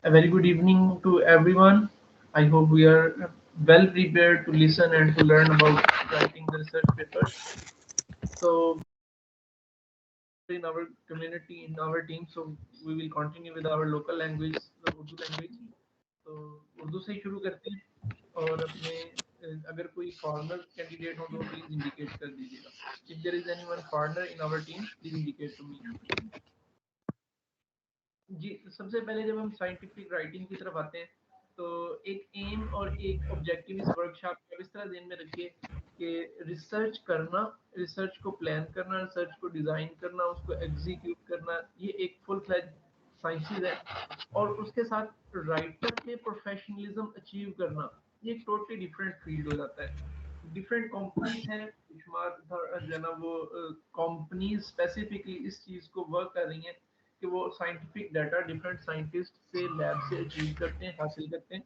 A very good evening to everyone. I hope we are well prepared to listen and to learn about writing the research papers. So, in our community, in our team, so we will continue with our local language, the Urdu language. तो उर्दू से ही शुरू करते हैं और अपने अगर कोई foreigner candidate हो तो प्लीज इंडिकेट कर दीजिएगा. If there is anyone foreigner in our team please indicate to me. जी, सबसे पहले जब हम साइंटिफिक राइटिंग की तरफ आते हैं तो एक एम और एक ऑब्जेक्टिव इस वर्कशॉप में इस तरह ध्यान में रखिए कि रिसर्च करना, रिसर्च को प्लान करना, रिसर्च को डिजाइन करना, उसको एग्जीक्यूट करना, ये एक फुल फ्लेज साइंसेज है. और उसके साथ राइटर में प्रोफेशनलिज्म अचीव करना ये एक टोटली डिफरेंट फील्ड हो जाता है. डिफरेंट कंपनीज हैं, शुमार जो है ना वो कंपनीज स्पेसिफिकली इस चीज को वर्क कर रही हैं कि वो साइंटिफिक डाटा डिफरेंट साइंटिस्ट से लैब से अचीव करते हैं, हासिल करते हैं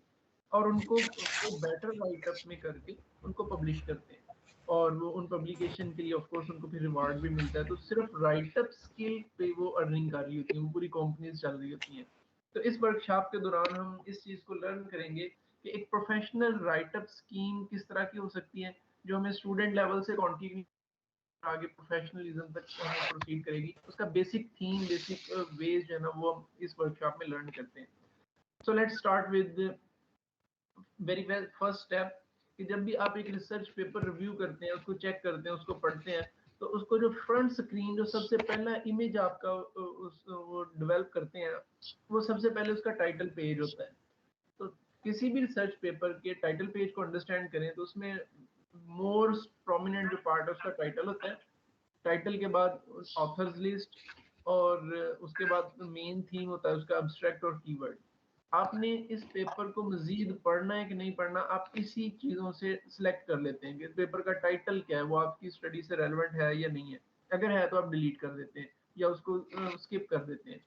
और उनको वो बेटर राइटअप में करके उनको पब्लिश करते हैं और वो उन पब्लिकेशन के लिए ऑफ कोर्स उनको फिर रिवार्ड भी मिलता है. तो सिर्फ राइटअप स्किल पे वो अर्निंग कर रही होती है, वो पूरी कंपनीज चल रही होती हैं. तो इस वर्कशॉप के दौरान हम इस चीज़ को लर्न करेंगे कि एक प्रोफेशनल राइटअप स्कीम किस तरह की हो सकती है जो हमें स्टूडेंट लेवल से कंटिन्यू आगे प्रोफेशनलिज्म तक हमें प्रोसीड करेगी. उसका बेसिक थीम, बेसिक वेज जो है ना वो हम इस वर्कशॉप में लर्न करते हैं. So let's start with very well first step कि जब भी आप एक रिसर्च पेपर रिव्यू करते हैं, उसको चेक करते हैं, उसको पढ़ते हैं, तो उसको जो फ्रंट स्क्रीन जो सबसे पहला इमेज आपका उस वो डेवलप करते हैं, वो सबसे पहले उसका टाइटल पेज होता है. तो किसी भी रिसर्च पेपर के टाइटल पेज को अंडरस्टैंड करें तो उसमें मोस्ट प्रोमिनेंट जो पार्ट है उसका टाइटल होता है. टाइटल के बाद ऑथर्स लिस्ट और उसके बाद मेन थीम होता है उसका एब्स्ट्रैक्ट और कीवर्ड. आपने इस पेपर को मजीद पढ़ना है कि नहीं पढ़ना, आप इसी चीज़ों से सिलेक्ट कर लेते हैं कि पेपर का टाइटल क्या है, वो आपकी स्टडी से रेलेवेंट है या नहीं है. अगर है तो आप डिलीट कर देते हैं या उसको स्किप कर देते हैं.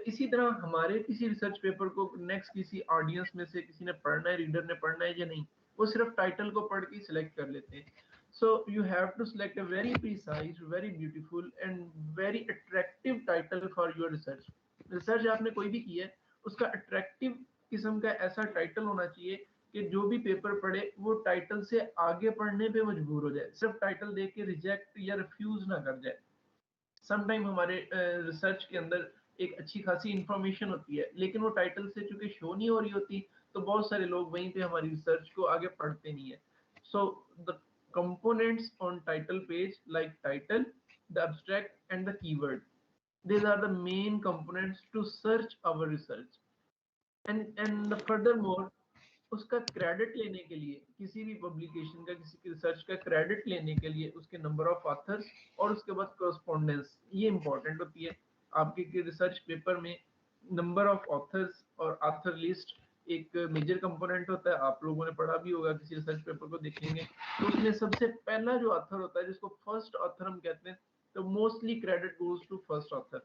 इसी तरह हमारे किसी रिसर्च पेपर को नेक्स्ट किसी ऑडियंस में से किसी ने पढ़ना है, रीडर ने पढ़ना है या नहीं, वो सिर्फ टाइटल को पढ़ के सिलेक्ट कर लेते हैं. So you have to select a very precise, very beautiful and very attractive title for your research. Research आपने कोई भी की है उसका अट्रैक्टिव किस्म का ऐसा टाइटल होना चाहिए कि जो भी पेपर पढ़े वो टाइटल से आगे पढ़ने पे मजबूर हो जाए, सिर्फ टाइटल देख के रिजेक्ट या रिफ्यूज ना कर जाए. समटाइम हमारे रिसर्च के अंदर एक अच्छी खासी इंफॉर्मेशन होती है लेकिन वो टाइटल से चूंकि शो नहीं हो रही होती तो बहुत सारे लोग वहीं पे हमारी रिसर्च को आगे पढ़ते नहीं है. So the components on title page like title, the abstract and the keyword, these are the main components to search our research. And furthermore उसका क्रेडिट लेने के लिए, किसी भी पब्लिकेशन का, किसी की रिसर्च का क्रेडिट लेने के लिए उसके नंबर ऑफ ऑथर्स और उसके बाद कॉरस्पॉन्डेंस ये इंपॉर्टेंट होती है. आपके रिसर्च पेपर में नंबर ऑफ ऑथर्स और ऑथर लिस्ट एक मेजर कंपोनेंट होता है. आप लोगों ने पढ़ा भी होगा, किसी रिसर्च पेपर को देखेंगे तो उसमें सबसे पहला जो ऑथर होता है जिसको फर्स्ट ऑथर हम कहते हैं, तो mostly credit goes to first author.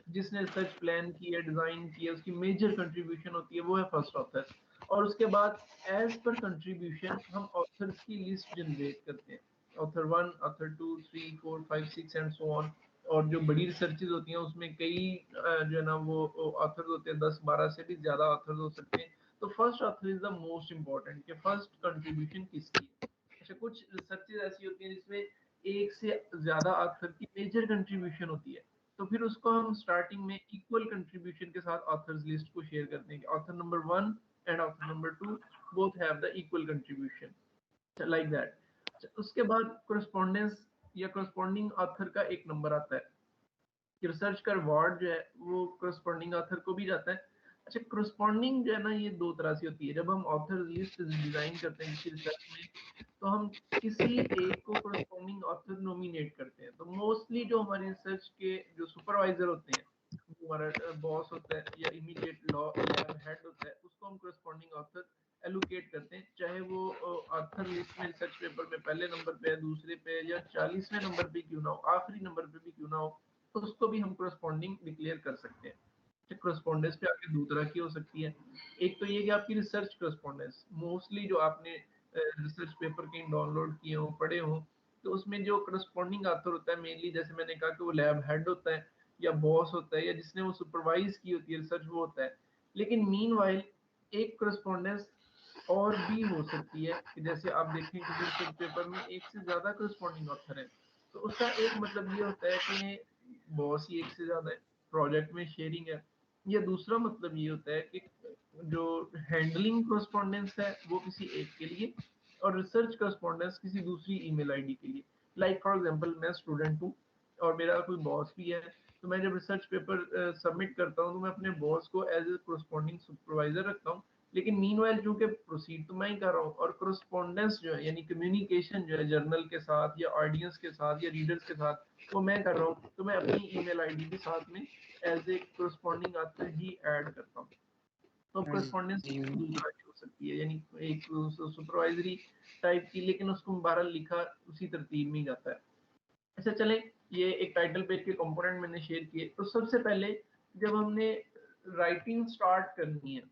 जिसने रिसर्च प्लान की है, डिजाइन की है, उसकी मेजर कंट्रीब्यूशन होती है, वो है फर्स्ट ऑथर. और उसके बाद एज पर कंट्रीब्यूशन हम ऑथर्स की लिस्ट जनरेट करते हैं, author 1, author 2, 3, 4, 5, 6 and so on. और जो बड़ी रिसर्चेज होती हैं उसमें कई जो है ना वो ऑथर्स होते हैं, 10-12 से भी ज्यादा ऑथर्स हो सकते हैं. तो first author is the most important कि फर्स्ट कंट्रीब्यूशन किसकी है. अच्छा, कुछ रिसर्चेज ऐसी होती हैं जिसमें एक से ज्यादा ऑथर की मेजर कंट्रीब्यूशन होती है, तो फिर उसको हम स्टार्टिंग में इक्वल कंट्रीब्यूशन के साथ ऑथर्स लिस्ट को शेयर करते हैं कि author number 1 and author number 2 both have the equal contribution, like that. उसके बाद कोरस्पोंडेंस या कोरस्पोंडिंग ऑथर का एक नंबर आता है कि रिसर्च का रिवॉर्ड जो है वो कोरस्पोंडिंग ऑथर को भी जाता है. अच्छा, कोरस्पोंडिंग जो है ना ये दो तरह से होती है. जब हम ऑथर लिस्ट डिजाइन करते हैं किसी रिसर्च में तो हम किसी एक को कोरस्पोंडिंग ऑथर नॉमिनेट करते हैं. तो मोस्टली जो हमारी रिसर्च के जो सुपरवाइजर होते हैं, जो हमारा बॉस होता है या इमीडिएट लॉ लैब हेड होता है, उसको हम कोरस्पोंडिंग ऑथर एलोकेट करते हैं, चाहे वो ऑथर लिस्ट में रिसर्च पेपर में पहले नंबर पे है, दूसरे पे या 40वें नंबर पे क्यों ना हो, आखिरी नंबर पे भी क्यों ना हो, तो उसको भी हम कोरस्पोंडिंग डिक्लेयर कर सकते हैं. कोरस्पोंडेंस पे आगे दो तरह की हो सकती है. एक तो ये कि आपकी रिसर्च कोरस्पोंडेंस, मोस्टली जो आपने रिसर्च पेपर कहीं डाउनलोड किए हो, पढ़े हो, तो उसमें जो कोरस्पोंडिंग ऑथर होता है मेनली, जैसे मैंने कहा कि वो लैब हेड होता है या बॉस होता है या जिसने वो सुपरवाइज की होती है रिसर्च, वो होता है. लेकिन मीनवाइल एक करस्पॉन्डेंस और भी हो सकती है कि जैसे आप देखें किसी रिसर्च पेपर में एक से ज्यादा करस्पॉन्डिंग ऑथर है, तो उसका एक मतलब ये होता है कि बॉस ही एक से ज्यादा है, प्रोजेक्ट में शेयरिंग है। या दूसरा मतलब ये होता है कि जो हैंडलिंग करस्पॉन्डेंस है वो किसी एक के लिए और रिसर्च करस्पॉन्डेंस किसी दूसरी ईमेल आईडी के लिए। लाइक फॉर एग्जांपल मैं स्टूडेंट हूँ और मेरा कोई बॉस भी है, तो मैं जब रिसर्च पेपर सबमिट करता हूँ तो मैं अपने बॉस को एज ए कोरस्पॉन्डिंग सुपरवाइजर रखता हूँ। लेकिन मीनवाइल चूंकि प्रोसीड तो मैं ही कर रहा हूँ और कोरस्पॉन्डेंस जो है यानी कम्युनिकेशन जो है जर्नल के साथ या ऑडियंस के साथ या रीडर्स के साथ वो मैं कर रहा हूँ, तो मैं अपनी ईमेल आईडी के साथ में एज ए कोरस्पॉन्डिंग ऑथर ही ऐड करता हूँ। तो कोरस्पॉन्डेंस दूसरा भी हो सकती है, यानी एक सुपरवाइजरी टाइप की, लेकिन उसको बहरहाल लिखा उसी तरतीब में ही जाता है। अच्छा चले, ये एक टाइटल पेज के कंपोनेंट मैंने शेयर किए। तो सबसे पहले जब हमने राइटिंग स्टार्ट करनी है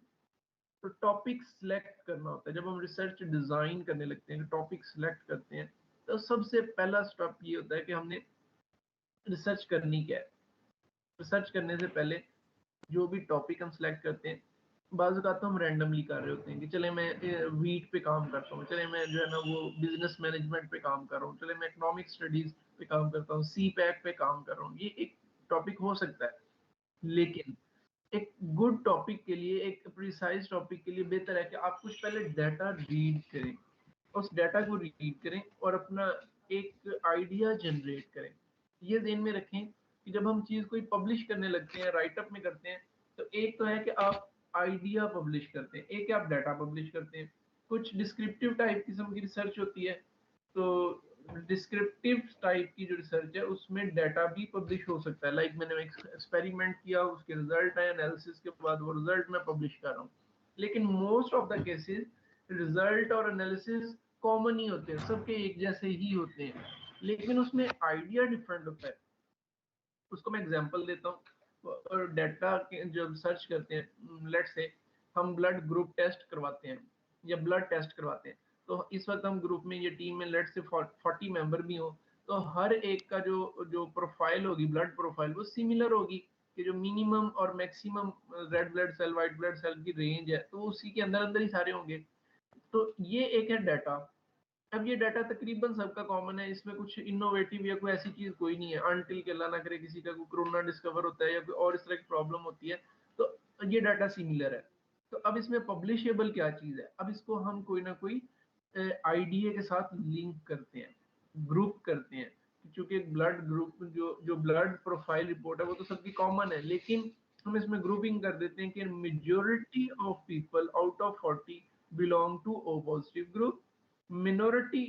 तो टॉपिक सिलेक्ट करना होता है। जब हम रिसर्च डिजाइन करने लगते हैं, टॉपिक सिलेक्ट करते हैं, तो सबसे पहला स्टेप ये होता है कि हमने रिसर्च करनी क्या है। रिसर्च करने से पहले जो भी टॉपिक हम सिलेक्ट करते हैं, बाज़ औक़ात तो हम रैंडमली कर रहे होते हैं कि चले मैं वीट पे काम करता हूँ, चले मैं जो है ना वो बिजनेस मैनेजमेंट पे काम कर रहा हूँ, चले मैं इकोनॉमिक स्टडीज पे काम करता हूँ, सी पैक पे काम कर रहा हूँ। ये एक टॉपिक हो सकता है, लेकिन एक गुड टॉपिक के लिए, एक प्रिसाइज टॉपिक के लिए बेहतर है कि आप कुछ पहले डाटा रीड करें, उस डाटा को रीड करें और अपना एक आइडिया जनरेट करें। ये ध्यान में रखें कि जब हम चीज कोई पब्लिश करने लगते हैं, राइटअप में करते हैं, तो एक तो है कि आप आइडिया पब्लिश करते हैं, एक है आप डाटा पब्लिश करते हैं। कुछ डिस्क्रिप्टिव टाइप किस्म की रिसर्च होती है, तो डिस्क्रिप्टिव टाइप की जो रिसर्च है उसमें डाटा भी पब्लिश हो सकता है। लाइक मैंने एक एक्सपेरिमेंट किया, उसके रिजल्ट है, एनालिसिस के बाद वो रिजल्ट मैं पब्लिश कर रहा हूँ। लेकिन most of the cases result और एनालिसिस कॉमन ही होते हैं, सबके एक जैसे ही होते हैं, लेकिन उसमें आइडिया डिफरेंट होता है। उसको मैं एग्जांपल देता हूँ। और डाटा जब सर्च करते हैं, लेट से हम ब्लड ग्रुप टेस्ट करवाते हैं या ब्लड टेस्ट करवाते हैं, तो इस वक्त हम ग्रुप में ये टीम में लेट से 40 मेंबर भी हो, तो हर एक का जो जो प्रोफाइल होगी, ब्लड प्रोफाइल, वो सिमिलर होगी कि जो मिनिमम और maximum red blood cell white blood cell की रेंज है तो उसी के अंदर अंदर ही सारे होंगे। तो ये एक है डाटा। अब ये डाटा तकरीबन सबका कॉमन है, इसमें कुछ इनोवेटिव या कोई ऐसी चीज कोई नहीं है, अनटिल के अल्लाह ना करे किसी का कोई कोरोना डिस्कवर होता है या कोई और इस तरह की प्रॉब्लम होती है, तो ये डाटा सिमिलर है। तो अब इसमें पब्लिशेबल क्या चीज है, अब इसको हम कोई ना कोई आईडीए के साथ लिंक करते हैं, ग्रुप करते हैं। क्योंकि एक ब्लड ग्रुप जो जो ब्लड प्रोफाइल रिपोर्ट है वो तो सबकी कॉमन है, लेकिन हम इसमें ग्रुपिंग कर देते हैं कि majority of people out of 40 belong to O positive group, minority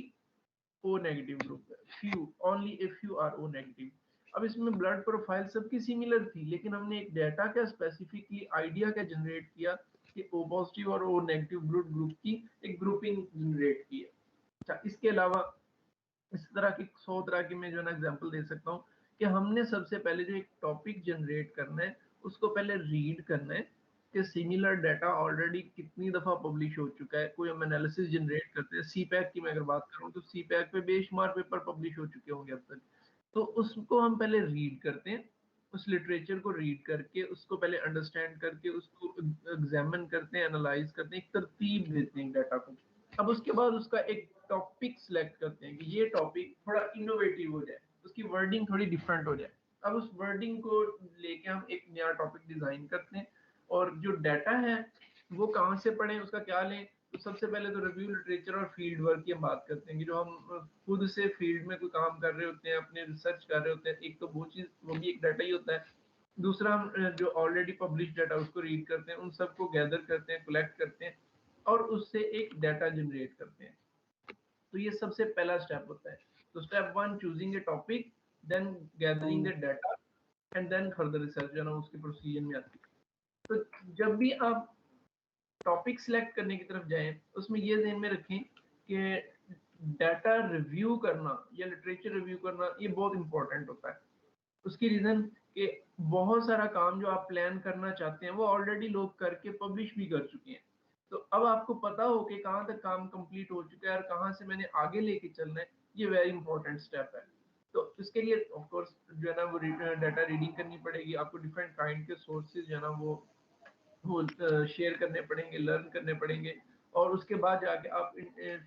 O negative group है, few only a few are O negative. अब इसमें ब्लड प्रोफाइल सबकी सिमिलर थी, लेकिन हमने एक डाटा का स्पेसिफिकली आइडिया का जनरेट किया कि ओ पॉजिटिव और ओ नेगेटिव ब्लड ग्रुप की एक ग्रुपिंग जनरेट की है। अच्छा, इसके अलावा इस तरह की 100 तरह की मैं जो है ना एग्जांपल दे सकता हूँ कि हमने सबसे पहले जो एक टॉपिक जनरेट करना है उसको पहले रीड करना है कि सिमिलर डाटा ऑलरेडी कितनी दफा पब्लिश हो चुका है। कोई हम एनालिसिस जनरेट करते हैं, सी पैक की मैं अगर बात करूँ तो सी पैक पे बेशुमार पेपर पब्लिश हो चुके होंगे अब तक, तो उसको हम पहले रीड करते हैं, उस लिटरेचर को रीड करके उसको पहले अंडरस्टैंड करके उसको एग्जामिन करते हैं, एनालाइज करते हैं, एक तरतीब देते हैं डाटा को। अब उसके बाद उसका एक टॉपिक सिलेक्ट करते हैं कि ये टॉपिक थोड़ा इनोवेटिव हो जाए, उसकी वर्डिंग थोड़ी डिफरेंट हो जाए। अब उस वर्डिंग को लेके हम एक नया टॉपिक डिजाइन करते हैं। और जो डाटा है वो कहाँ से पढ़ें, उसका क्या लें, तो सबसे पहले तो रिव्यू लिटरेचर और फील्ड वर्क की हम बात करते हैं कि जो हम खुद से फील्ड में कोई काम कर रहे होते हैं, अपने रिसर्च कर रहे होते हैं, एक तो वो चीज, वो भी एक डाटा ही होता है। दूसरा हम जो ऑलरेडी पब्लिश डाटा उसको रीड करते हैं, उन सबको गैदर करते हैं, कलेक्ट करते हैं और उससे एक डाटा जनरेट करते हैं। तो ये सबसे पहला स्टेप होता है। तो step 1 choosing a topic, then gathering the data and then further research जो है ना उसके प्रोसीजर में आती है। तो जब भी आप टॉपिक सिलेक्ट करने की तरफ जाएं, उसमें ये ध्यान में रखें कि डाटा रिव्यू करना या लिटरेचर रिव्यू करना ये बहुत इंपॉर्टेंट होता है। उसकी रीजन कि बहुत सारा काम जो आप प्लान करना चाहते हैं वो ऑलरेडी लोग करके पब्लिश भी कर चुके हैं। तो अब आपको पता हो कि कहाँ तक काम कंप्लीट हो चुका है और कहाँ से मैंने आगे लेके चलना है, ये वेरी इंपॉर्टेंट स्टेप है। तो इसके लिए ऑफ कोर्स जो है ना वो डाटा रीडिंग करनी पड़ेगी आपको, डिफरेंट काइंड के सोर्सेज जो है ना वो वो शेयर करने पड़ेंगे, लर्न करने पड़ेंगे, और उसके बाद जाके आप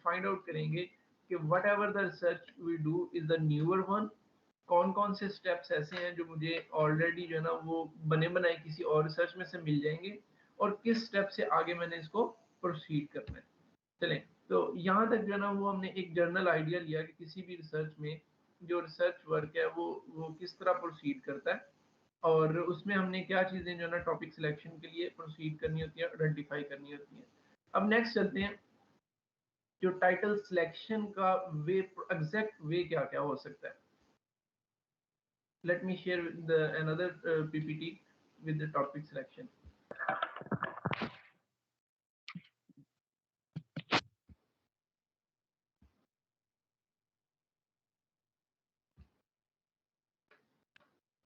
फाइंड आउट करेंगे कि whatever the research we do is the newer one. कौन कौन से स्टेप्स ऐसे हैं जो मुझे ऑलरेडी जो है ना वो बने बनाए किसी और रिसर्च में से मिल जाएंगे, और किस स्टेप से आगे मैंने इसको प्रोसीड करना है। चलें, तो यहाँ तक जो है ना वो हमने एक जनरल आइडिया लिया कि किसी भी रिसर्च में जो रिसर्च वर्क है वो किस तरह प्रोसीड करता है, और उसमें हमने क्या चीज़ें जो है ना टॉपिक सिलेक्शन के लिए प्रोसीड करनी होती है, आइडेंटिफाई करनी होती है। अब नेक्स्ट चलते हैं, जो टाइटल सिलेक्शन का वे, एग्जैक्ट वे क्या क्या हो सकता है। Let me share the another PPT with the topic selection.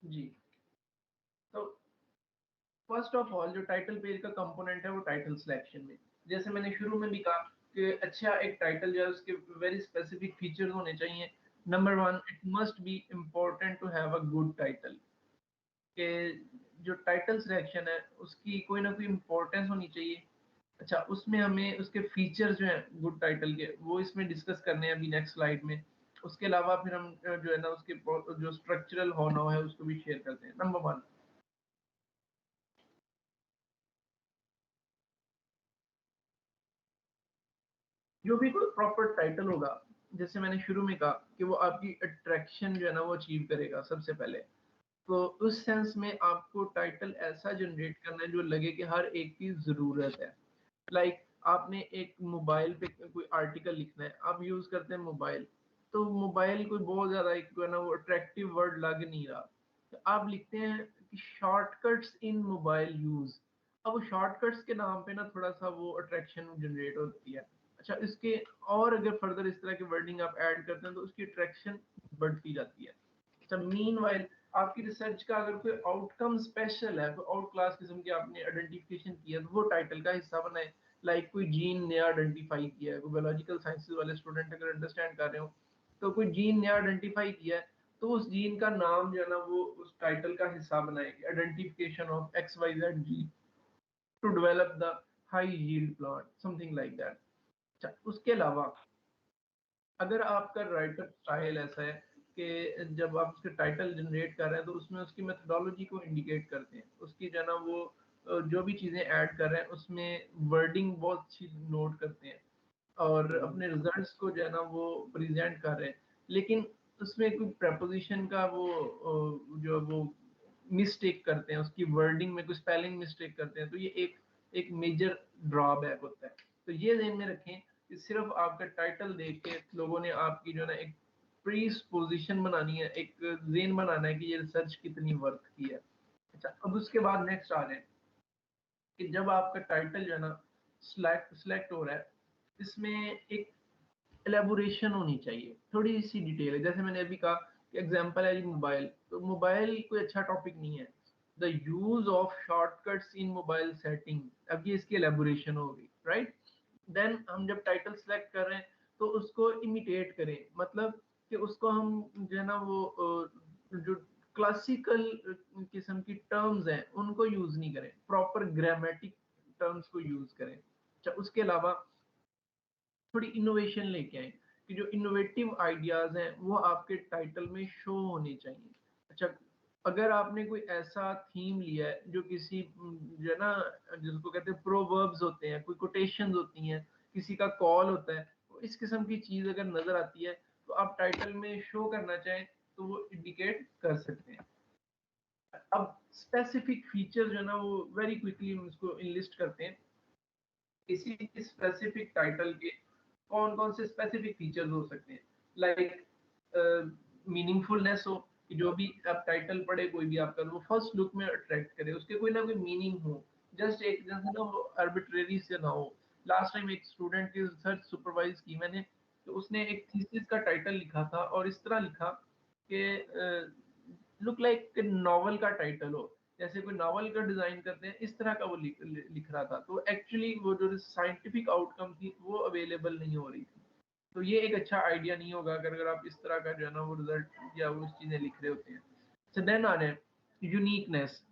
जी, तो फर्स्ट ऑफ ऑल जो टाइटल पेज का कंपोनेंट है वो टाइटल सिलेक्शन में, जैसे मैंने शुरू में भी कहा कि अच्छा एक टाइटल जो है उसके वेरी स्पेसिफिक फीचर्स होने चाहिए। Number one, it must be important to have a good title, कि जो टाइटल सिलेक्शन है उसकी कोई ना कोई इम्पोर्टेंस होनी चाहिए। अच्छा, उसमें हमें उसके फीचर्स जो हैं गुड टाइटल के वो इसमें डिस्कस करने हैं अभी नेक्स्ट स्लाइड में। उसके अलावा फिर हम जो है ना उसके जो स्ट्रक्चरल होना है उसको भी शेयर करते हैं। नंबर वन, जो भी कोई प्रॉपर टाइटल होगा, जैसे मैंने शुरू में कहा कि वो आपकी अट्रैक्शन जो है ना वो अचीव करेगा सबसे पहले। तो उस सेंस में आपको टाइटल ऐसा जनरेट करना है जो लगे कि हर एक की जरूरत है। लाइक आपने एक मोबाइल पे कोई आर्टिकल लिखना है, आप यूज करते हैं मोबाइल, तो मोबाइल कोई बहुत ज्यादा एक जो है ना वो अट्रैक्टिव वर्ड लग नहीं रहा, तो आप लिखते हैं कि शॉर्टकट्स इन मोबाइल यूज। अब वो शॉर्टकट्स के नाम पे ना थोड़ा सा वो अट्रैक्शन जनरेट होती है। अच्छा, इसके और अगर फर्दर इस तरह की वर्डिंग आप ऐड करते हैं तो उसकी अट्रैक्शन बढ़ती जाती है। अच्छा, मीनवाइल आपकी रिसर्च का अगर कोई आउटकम स्पेशल है, कोई आउट क्लास किस्म की आपने आइडेंटिफिकेशन किया, तो वो टाइटल का हिस्सा बनाए। लाइक कोई जीन नया आइडेंटिफाई किया है, कोई बायोलॉजिकल साइंसेज वाले स्टूडेंट अगर अंडरस्टैंड कर रहे हो, तो कोई जीन नया आइडेंटिफाई किया है, तो उस जीन का नाम जो है ना वो उस टाइटल का हिस्सा बनाएगी, identification of X Y Z gene to develop the high yield plant, something like that. अच्छा, उसके अलावा अगर आपका राइटर स्टाइल ऐसा है कि जब आप उसके टाइटल जनरेट कर रहे हैं तो उसमें उसकी मेथोडोलॉजी को इंडिकेट करते हैं, उसकी जो है ना वो जो भी चीज़ें ऐड कर रहे हैं उसमें वर्डिंग बहुत अच्छी नोट करते हैं, और अपने रिजल्ट्स को जो है ना वो प्रेजेंट कर रहे हैं, लेकिन उसमें कोई प्रपोजिशन का वो जो वो मिस्टेक करते हैं, उसकी वर्डिंग में कोई स्पेलिंग मिस्टेक करते हैं, तो ये एक मेजर ड्रॉबैक होता है। तो ये ध्यान में रखें कि सिर्फ आपका टाइटल देख के लोगों ने आपकी जो है ना एक प्री पोजिशन बनानी है, एक जेन बनाना है कि ये रिसर्च कितनी वर्क की है। अच्छा, अब उसके बाद नेक्स्ट आ रहे हैं कि जब आपका टाइटल जो है ना सिलेक्ट सिलेक्ट हो रहा है, इसमें एक एलेबोरेशन होनी चाहिए, थोड़ी सी डिटेल है। जैसे मैंने अभी कहा कि एग्जांपल है जी मोबाइल, तो मोबाइल कोई अच्छा टॉपिक नहीं है। The use of shortcuts in mobile setting, अब ये इसकी एलेबोरेशन होगी, राइट। देन हम जब टाइटल सेलेक्ट कर रहे हैं तो उसको इमिटेट करें, मतलब कि उसको हम जो है ना वो जो क्लासिकल किस्म की टर्म्स हैं उनको यूज नहीं करें, प्रॉपर ग्रामेटिक टर्म्स को यूज करें। अच्छा, उसके अलावा थोड़ी इनोवेशन लेके आए, कि जो इनोवेटिव आइडियाज हैं वो आपके टाइटल में शो होने चाहिए। अच्छा, अगर आपने कोई ऐसा थीम लिया है जो किसी जो है ना जिसको कहते हैं प्रोवर्ब्स होते हैं, कोई कोटेशंस होती हैं, किसी का कॉल होता है, तो इस किस्म की चीज अगर नजर आती है तो आप टाइटल में शो करना चाहें तो वो इंडिकेट कर सकते हैं। अब स्पेसिफिक फीचर जो है ना वो वेरी क्विकली हम इसको इनलिस्ट करते हैं। किसी स्पेसिफिक टाइटल के कौन कौन से स्पेसिफिक फीचर्स हो सकते हैं, लाइक मीनिंगफुलनेस हो, कि जो भी आप टाइटल पढ़े कोई भी आपका वो फर्स्ट लुक में अट्रैक्ट करे, उसके कोई ना कोई मीनिंग हो, जस्ट एक जैसे ना वो आर्बिट्रेरी से ना हो। लास्ट टाइम एक स्टूडेंट की रिसर्च सुपरवाइज की मैंने, तो उसने एक थीसिस का टाइटल लिखा था और इस तरह लिखा कि लुक लाइक नॉवल का टाइटल हो, जैसे कोई नॉवल का डिजाइन करते हैं इस तरह का वो लिख रहा था, तो एक्चुअली वो जो साइंटिफिक आउटकम थी वो अवेलेबल नहीं हो रही थी। तो ये एक अच्छा आइडिया नहीं होगा अगर आप इस तरह का जो है ना वो रिजल्ट या वो चीजें लिख रहे होते हैं। तो देन आ रहे हैं यूनिकनेस।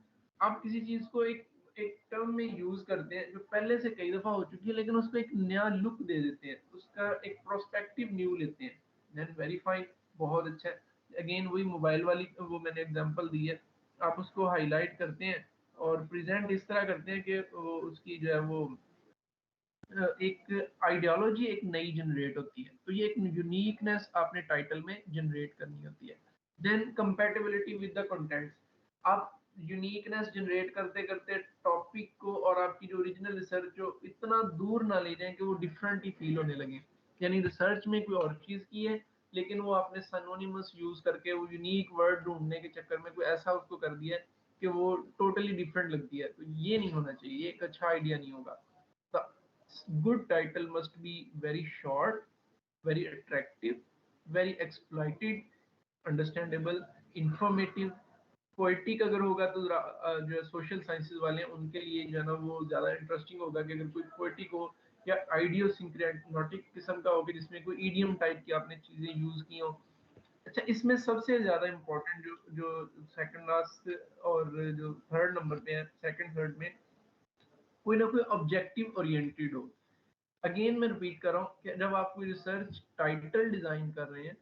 आप किसी चीज को एक एक टर्म में यूज करते हैं जो पहले से कई दफा हो चुकी है, लेकिन उसको एक नया लुक दे देते हैं, उसका एक प्रोस्पेक्टिव न्यू लेते हैं, देन वेरीफाई, बहुत अच्छा है। अगेन वही मोबाइल वाली वो मैंने एग्जांपल दी है, आप उसको हाईलाइट करते हैं और प्रेजेंट इस तरह करते हैं कि वो उसकी जो है वो एक आइडियोलॉजी एक नई जनरेट होती है, तो ये एक यूनिकनेस आपने टाइटल में जनरेट करनी होती है। Then compatibility with the contents, आप यूनिकनेस जनरेट करते करते टॉपिक को और आपकी जो ओरिजिनल रिसर्च हो इतना दूर ना ले जाएं कि वो डिफरेंट ही फील होने लगे, यानी रिसर्च में कोई और चीज की है लेकिन वो आपने सनोनिमस यूज करके वो यूनिक वर्ड ढूंढने के चक्कर में कोई ऐसा उसको कर दिया है कि वो टोटली डिफरेंट लगती है, तो ये नहीं होना चाहिए, ये एक अच्छा आइडिया नहीं होगा। The good title must be very short, very attractive, very exploited, understandable, informative। Poetic अगर होगा तो जो है सोशल साइंसेज वाले हैं उनके लिए जो है ना वो ज्यादा इंटरेस्टिंग होगा कि अगर कोई पोइटिक हो या आइडियोसिंक्रेटिक किस्म का हो कि जिसमें कोई ईडियम टाइप की आपने चीजें यूज की हो। अच्छा, इसमें सबसे ज्यादा इम्पोर्टेंट जो जो सेकंड लास्ट और जो थर्ड नंबर पे है, सेकंड थर्ड में कोई ना कोई ऑब्जेक्टिव ओरिएंटेड हो। अगेन मैं रिपीट कर रहा हूँ कि जब आप कोई रिसर्च टाइटल डिजाइन कर रहे हैं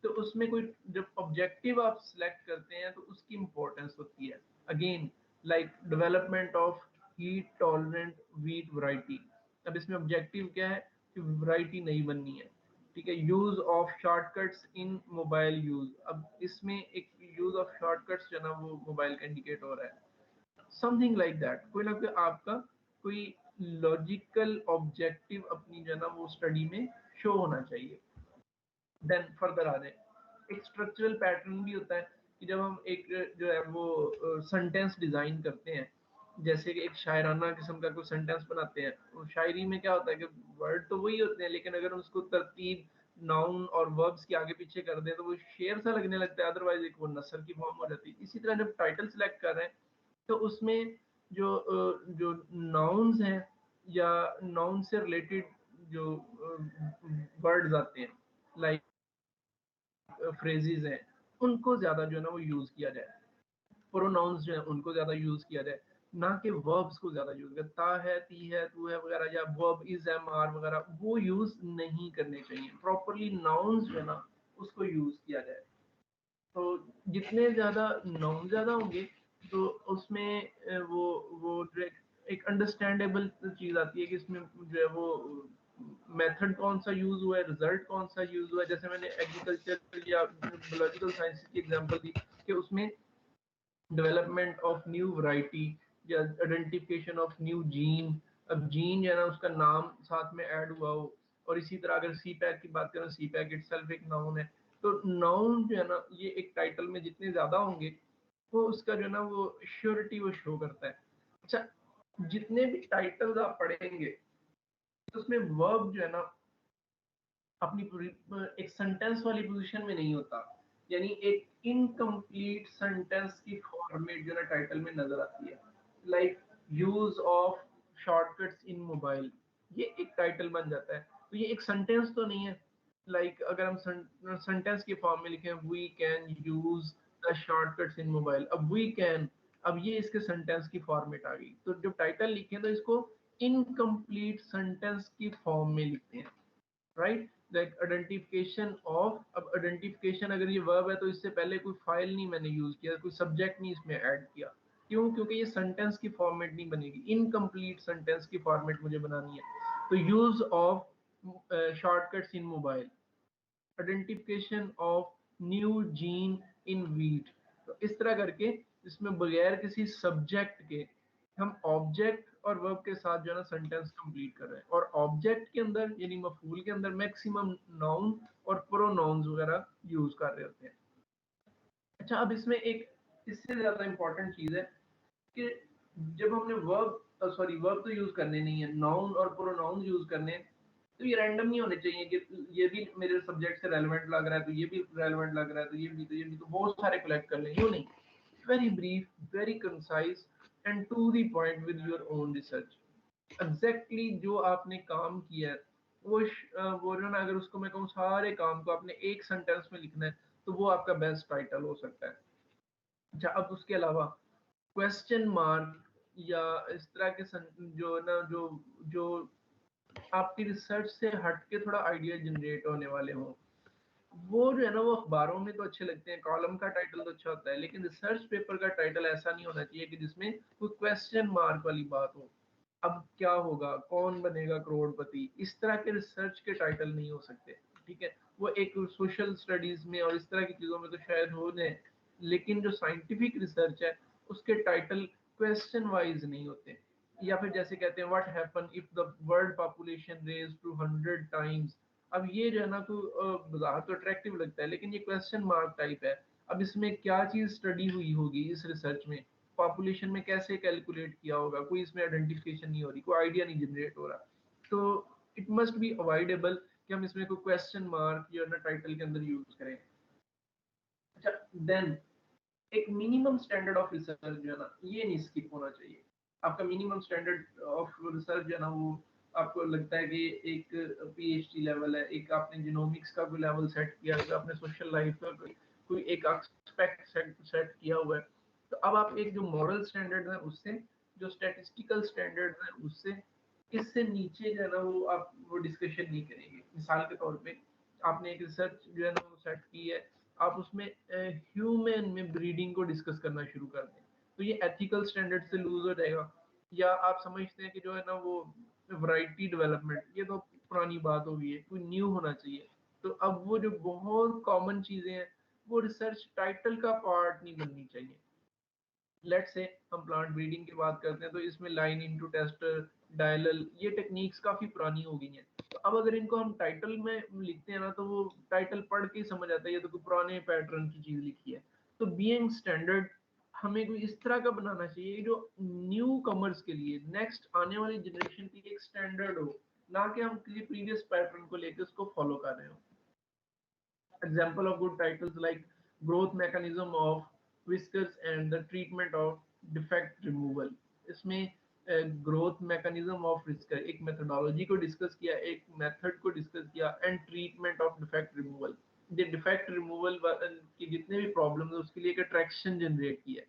तो उसमें कोई जब ऑब्जेक्टिव आप सिलेक्ट करते हैं तो उसकी इंपॉर्टेंस होती है। Again like development of heat tolerant wheat variety, अब इसमें ऑब्जेक्टिव क्या है कि वैरायटी नहीं बननी है, ठीक है। Use of shortcuts in mobile use, अब इसमें एक यूज ऑफ शॉर्टकट्स जो है ना वो मोबाइल का इंडिकेट हो रहा है, समथिंग लाइक दैट। कोई ना कोई आपका कोई लॉजिकल ऑब्जेक्टिव अपनी जो है ना वो स्टडी में शो होना चाहिए। देन फर्दर आ जाए, एक स्ट्रक्चरल पैटर्न भी होता है कि जब हम एक जो है वो सेंटेंस डिजाइन करते हैं, जैसे कि एक शायराना किस्म का कोई सेंटेंस बनाते हैं, तो शायरी में क्या होता है कि वर्ड तो वही होते हैं लेकिन अगर उसको तरतीब नाउन और वर्ब्स के आगे पीछे कर दें तो वो शेर सा लगने लगता है, अदरवाइज एक वो नसर की फॉर्म हो जाती है। इसी तरह जब टाइटल सेलेक्ट कर रहे हैं तो उसमें जो नाउन्स हैं या नाउन से रिलेटेड जो वर्ड्स आते हैं, लाइक फ्रेजेस हैं, उनको ज्यादा जो है ना वो यूज किया जाए। प्रोनाउंस जो है उनको ज्यादा यूज किया जाए, ना कि वर्ब्स को ज्यादा यूज किया, ता है, ती है, तू है वगैरह, या वर्ब इज, एम, आर वगैरह वो यूज नहीं करने चाहिए। प्रॉपरली नाउन्स जो है ना उसको यूज किया जाए। तो जितने ज्यादा नाउन ज्यादा होंगे तो उसमें वो जो एक अंडरस्टैंडेबल चीज आती है कि इसमें जो है वो मेथड कौन सा यूज हुआ है, रिजल्ट कौन सा यूज हुआ है। जैसे मैंने एग्रीकल्चर या बायोलॉजिकल साइंस की एग्जांपल दी कि उसमें डेवलपमेंट ऑफ न्यू वैरायटी या आइडेंटिफिकेशन ऑफ न्यू जीन, अब जीन जो है ना उसका नाम साथ में ऐड हुआ हो। और इसी तरह अगर सी पैक की बात करें, सी पैक इटसेल्फ एक नाउन है, तो नाउन जो है ना ये एक टाइटल में जितने ज्यादा होंगे वो उसका जो है ना वो श्योरिटी वो शो करता है। अच्छा, जितने भी टाइटल्स आप पढ़ेंगे तो उसमें वर्ब जो है ना अपनी पूरी एक सेंटेंस वाली पोजीशन में नहीं होता, यानी एक इनकम्प्लीट सेंटेंस की फॉर्मेट जो है टाइटल में नजर आती है। Like use of shortcuts in mobile, ये एक टाइटल बन जाता है, तो ये एक सेंटेंस तो नहीं है। लाइक अगर हम सेंटेंस की फॉर्म में लिखें we can use the shortcuts in mobile, अब वी कैन, अब ये इसके सेंटेंस की फॉर्मेट आ गई, तो जब टाइटल लिखें तो इसको इनकम्प्लीट सेंटेंस की फॉर्म में लिखते हैं, राइट। लाइक आइडेंटिफिकेशन ऑफ, अब आइडेंटिफिकेशन अगर ये वर्ब है तो इससे पहले कोई फाइल नहीं मैंने यूज किया, कोई सब्जेक्ट नहीं इसमें ऐड किया, क्यों? क्योंकि ये सेंटेंस की फॉर्मेट नहीं बनेगी, इनकम्प्लीट सेंटेंस की फॉर्मेट मुझे बनानी है। तो use of shortcuts in mobile, identification of new gene in wheat, तो इस तरह करके इसमें बगैर किसी सब्जेक्ट के हम ऑब्जेक्ट और वर्ब के साथ जो है ना सेंटेंस कंप्लीट कर रहे हैं, और ऑब्जेक्ट के अंदर यानी मफूल के अंदर मैक्सिमम नाउन और प्रोनाउंस वगैरह यूज कर रहे होते हैं। अच्छा, अब इसमें एक इससे ज्यादा इंपॉर्टेंट चीज है कि जब हमने वर्ब तो यूज करने नहीं है, नाउन और प्रोनाउन यूज करने हैं, तो ये रैंडम नहीं होने चाहिए कि ये भी मेरे सब्जेक्ट से रेलेवेंट लग रहा है तो ये भी रेलेवेंट लग रहा है, तो बहुत सारे कलेक्ट कर लें, यूं नहीं। Very brief, very concise and to the point with your own research. Exactly जो आपने काम किया है वो जो ना, अगर उसको मैं कहूँ सारे काम को आपने एक सेंटेंस में लिखना है तो वो आपका बेस्ट टाइटल हो सकता है। अच्छा, अब उसके अलावा क्वेश्चन मार्क या इस तरह के जो ना जो आपकी रिसर्च से हट के थोड़ा आइडिया जनरेट होने वाले हों, वो जो है ना वो अखबारों में तो अच्छे लगते हैं, कॉलम का टाइटल तो अच्छा होता है, लेकिन रिसर्च पेपर का टाइटल ऐसा नहीं होना चाहिए कि जिसमें कोई क्वेश्चन मार्क वाली बात हो। अब क्या होगा, कौन बनेगा करोड़पति, इस तरह के रिसर्च के टाइटल नहीं हो सकते। ठीक है, वो एक सोशल स्टडीज में और इस तरह की चीजों में तो शायद हो जाए, लेकिन जो साइंटिफिक रिसर्च है उसके टाइटल क्वेश्चन वाइज नहीं होते। या फिर जैसे कहते हैं what happen if the world population raise to 100 times. अब ये जो है ना तो बाजार तो अट्रैक्टिव लगता है, लेकिन ये क्वेश्चन मार्क टाइप है। अब इसमें क्या चीज स्टडी हुई होगी इस रिसर्च में, पॉपुलेशन में कैसे कैलकुलेट किया होगा, कोई इसमें आइडेंटिफिकेशन नहीं हो रही, कोई आइडिया नहीं जनरेट हो रहा। तो इट मस्ट बी अवॉइडेबल कि हम इसमें कोई क्वेश्चन मार्क या ना टाइटल के अंदर यूज करें। अच्छा, देन एक मिनिमम स्टैंडर्ड ऑफ रिसर्च जो है ना ये नहीं स्किप होना चाहिए। आपका मिनिमम स्टैंडर्ड ऑफ रिसर्च जो है ना वो आपको लगता है कि एक पीएचडी लेवल है, एक आपने जिनोमिक्स का कोई लेवल सेट किया है, आपने सोशल लाइफ का कोई एक एस्पेक्ट सेट किया हुआ है। तो अब आप एक जो मॉरल स्टैंडर्ड है उससे, जो स्टैटिस्टिकल स्टैंडर्ड है उससे, इससे नीचे जो है ना वो आप वो डिस्कशन नहीं करेंगे। मिसाल के तौर पे आपने एक रिसर्च जो है ना वो सेट की है, आप उसमें ह्यूमन में ब्रीडिंग को डिस्कस करना शुरू कर दें, तो ये एथिकल स्टैंडर्ड से लूज हो जाएगा। या आप समझते हैं कि जो है ना वो वैरायटी डेवलपमेंट, ये तो पुरानी बात हो गई है, कोई न्यू होना चाहिए। तो अब वो जो बहुत कॉमन चीजें हैं वो रिसर्च टाइटल का पार्ट नहीं बननी चाहिए। लेट से हम प्लांट ब्रीडिंग की बात करते हैं तो इसमें लाइन इनटू टेस्टर, डायलल, ये टेक्निक्स काफी पुरानी हो गई हैं। तो अब अगर इनको हम टाइटल में लिखते हैं ना तो वो टाइटल पढ़ के ही समझ आता है ये तो कोई पुराने पैटर्न की चीज लिखी है। तो बीइंग स्टैंडर्ड हमें कोई इस तरह का बनाना चाहिए जो न्यू कमर्स के लिए, नेक्स्ट आने वाली जनरेशन के लिए एक स्टैंडर्ड हो, ना कि हम किसी प्रीवियस पैटर्न को लेकर उसको फॉलो कर रहे हो। Example of good titles like growth mechanism of whiskers and the treatment of defect removal। इसमें ग्रोथ मैकेनिज्म ऑफ whisker एक मेथोडोलॉजी को डिस्कस किया, एक मेथड को डिस्कस किया, and treatment of defect removal. ये डिफेक्ट रिमूवल की जितने भी प्रॉब्लम है उसके लिए एक अट्रैक्शन जनरेट किया,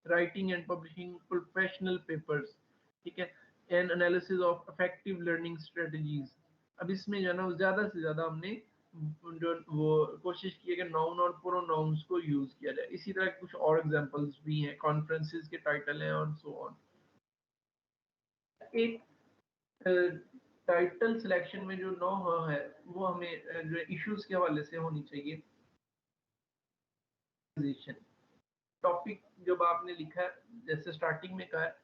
writing and publishing professional papers. ठीक है, and analysis of effective learning strategies. अब इसमें जो है ना ज्यादा से ज्यादा हमने जो वो कोशिश की है कि नाउन और प्रोनाउंस को यूज किया जाए। इसी तरह के कुछ और एग्जांपल्स भी हैं, कॉन्फ्रेंसेस के टाइटल हैं और सो ऑन। एक टाइटल सिलेक्शन में जो नो हो है वो हमें जो इश्यूज के हवाले से होनी चाहिए। टॉपिक जब आपने लिखा है, जैसे स्टार्टिंग में कहा है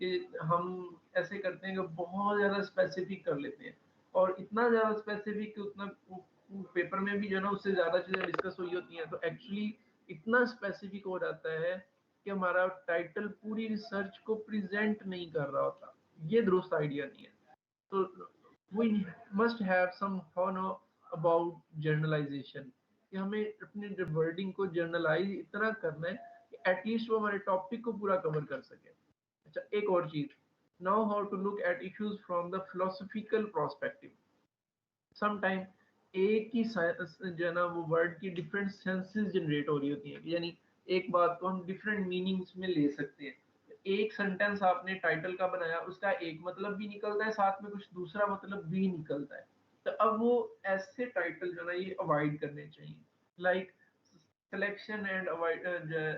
कि हम ऐसे करते हैं कि बहुत ज्यादा स्पेसिफिक कर लेते हैं, और इतना ज्यादा स्पेसिफिक कि उतना पेपर में भी जो है ना उससे ज्यादा चीजें डिस्कस हुई होती हैं, तो एक्चुअली इतना स्पेसिफिक हो जाता है कि हमारा टाइटल पूरी रिसर्च को प्रेजेंट नहीं कर रहा होता। ये दुरुस्त आइडिया नहीं है। तो we must have some know about journalization, कि हमें अपने वर्डिंग को जर्नलाइज इतना करना है कि एटलीस्ट वो हमारे टॉपिक को पूरा कवर कर सके। अच्छा, एक और चीज, now how to look at issues from the philosophical prospective. Sometime एक ही जो है ना वो वर्ड की डिफरेंट सेंसेस जनरेट हो रही होती हैं, यानी एक बात को हम डिफरेंट मीनिंग्स में ले सकते हैं। एक सेंटेंस आपने टाइटल का बनाया, उसका एक मतलब भी निकलता है, साथ में कुछ दूसरा मतलब भी निकलता है। तो अब वो ऐसे टाइटल जो है ना ये अवॉइड करने चाहिए। Like selection and